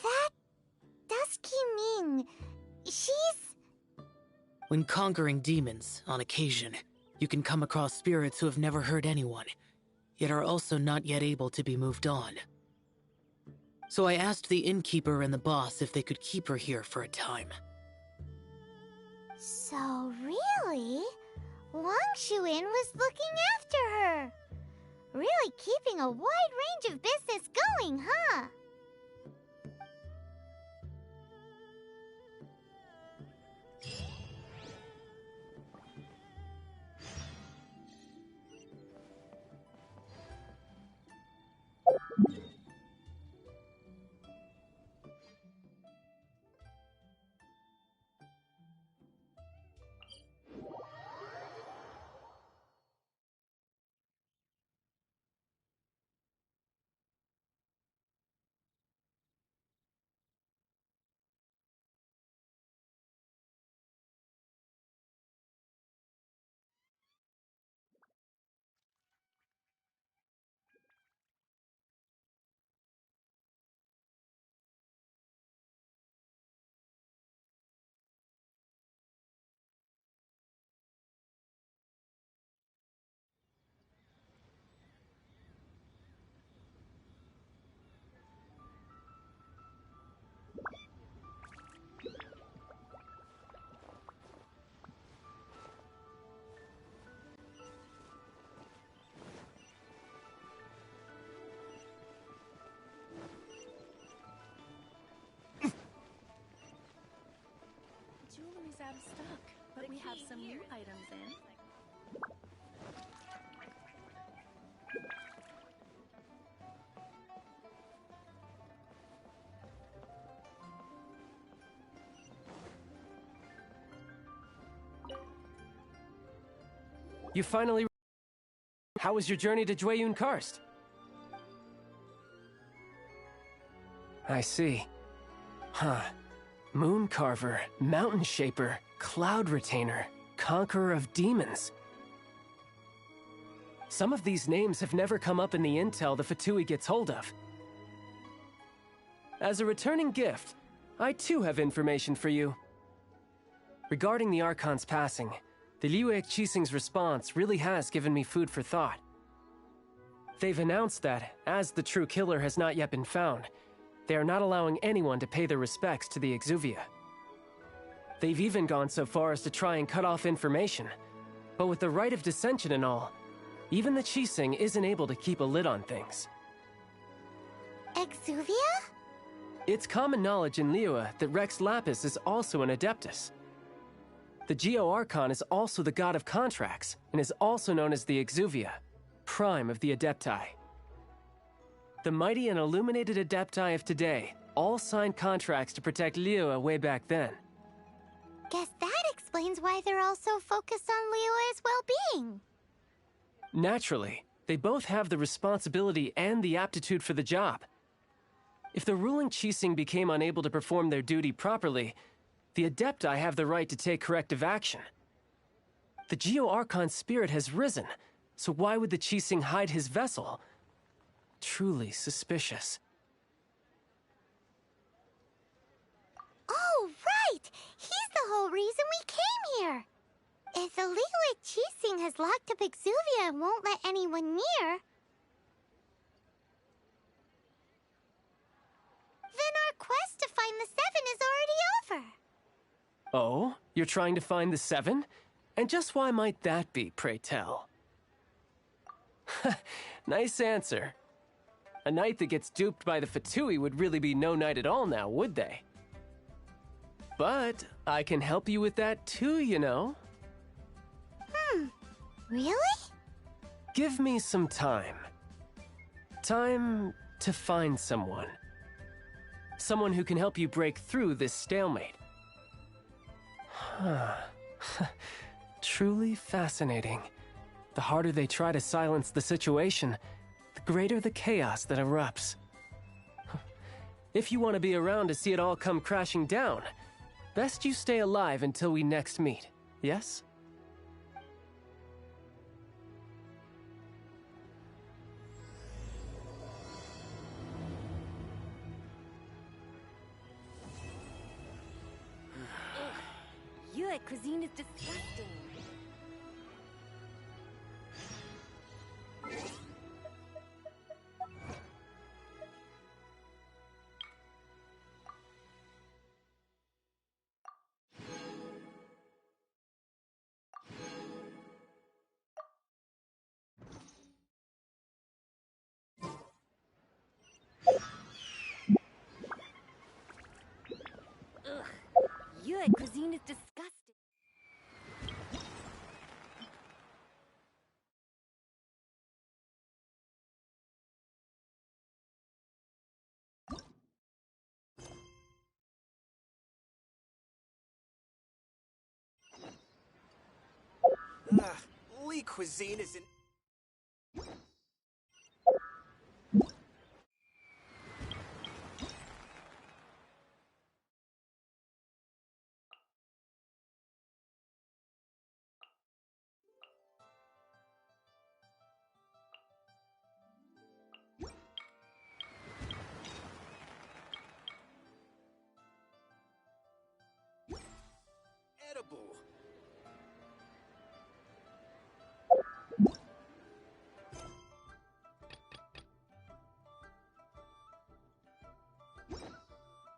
That Dusky Ming, she's... When conquering demons, on occasion, you can come across spirits who have never hurt anyone, yet are also not yet able to be moved on. So I asked the innkeeper and the boss if they could keep her here for a time. So really, Wang Shuin was looking after her. Really keeping a wide range of business going, huh? Jewelry's out of stock, but we have some new items in. You finally... How was your journey to Jueyun Karst? I see. Huh. Moon Carver, Mountain Shaper, Cloud Retainer, Conqueror of Demons. Some of these names have never come up in the intel the Fatui gets hold of. As a returning gift, I too have information for you. Regarding the Archon's passing, the Liyue Qixing's response really has given me food for thought. They've announced that, as the true killer has not yet been found, they are not allowing anyone to pay their respects to the Exuvia. They've even gone so far as to try and cut off information. But with the right of dissension and all, even the Qixing isn't able to keep a lid on things. Exuvia? It's common knowledge in Liyue that Rex Lapis is also an Adeptus. The Geo-Archon is also the god of contracts, and is also known as the Exuvia, prime of the Adepti. The mighty and illuminated Adepti of today all signed contracts to protect Liyue way back then. Guess that explains why they're all so focused on Liyue's well-being. Naturally, they both have the responsibility and the aptitude for the job. If the ruling Qixing became unable to perform their duty properly, the Adepti have the right to take corrective action. The Geo-Archon's spirit has risen, so why would the Qixing hide his vessel? Truly suspicious. Oh, right! He's the whole reason we came here! If the Liyue Qixing has locked up Exuvia and won't let anyone near, then our quest to find the Seven is already over. Oh? You're trying to find the Seven? And just why might that be, pray tell? Nice answer. A knight that gets duped by the Fatui would really be no knight at all now, would they? But I can help you with that too, you know. Really? Give me some time. Time to find someone. Someone who can help you break through this stalemate. Truly fascinating. The harder they try to silence the situation, greater the chaos that erupts. If you want to be around to see it all come crashing down, best you stay alive until we next meet, yes? Liyue cuisine is disgusting. Liyue cuisine is disgusting. Lee cuisine is in... edible.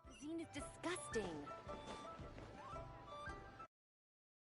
Cuisine is disgusting.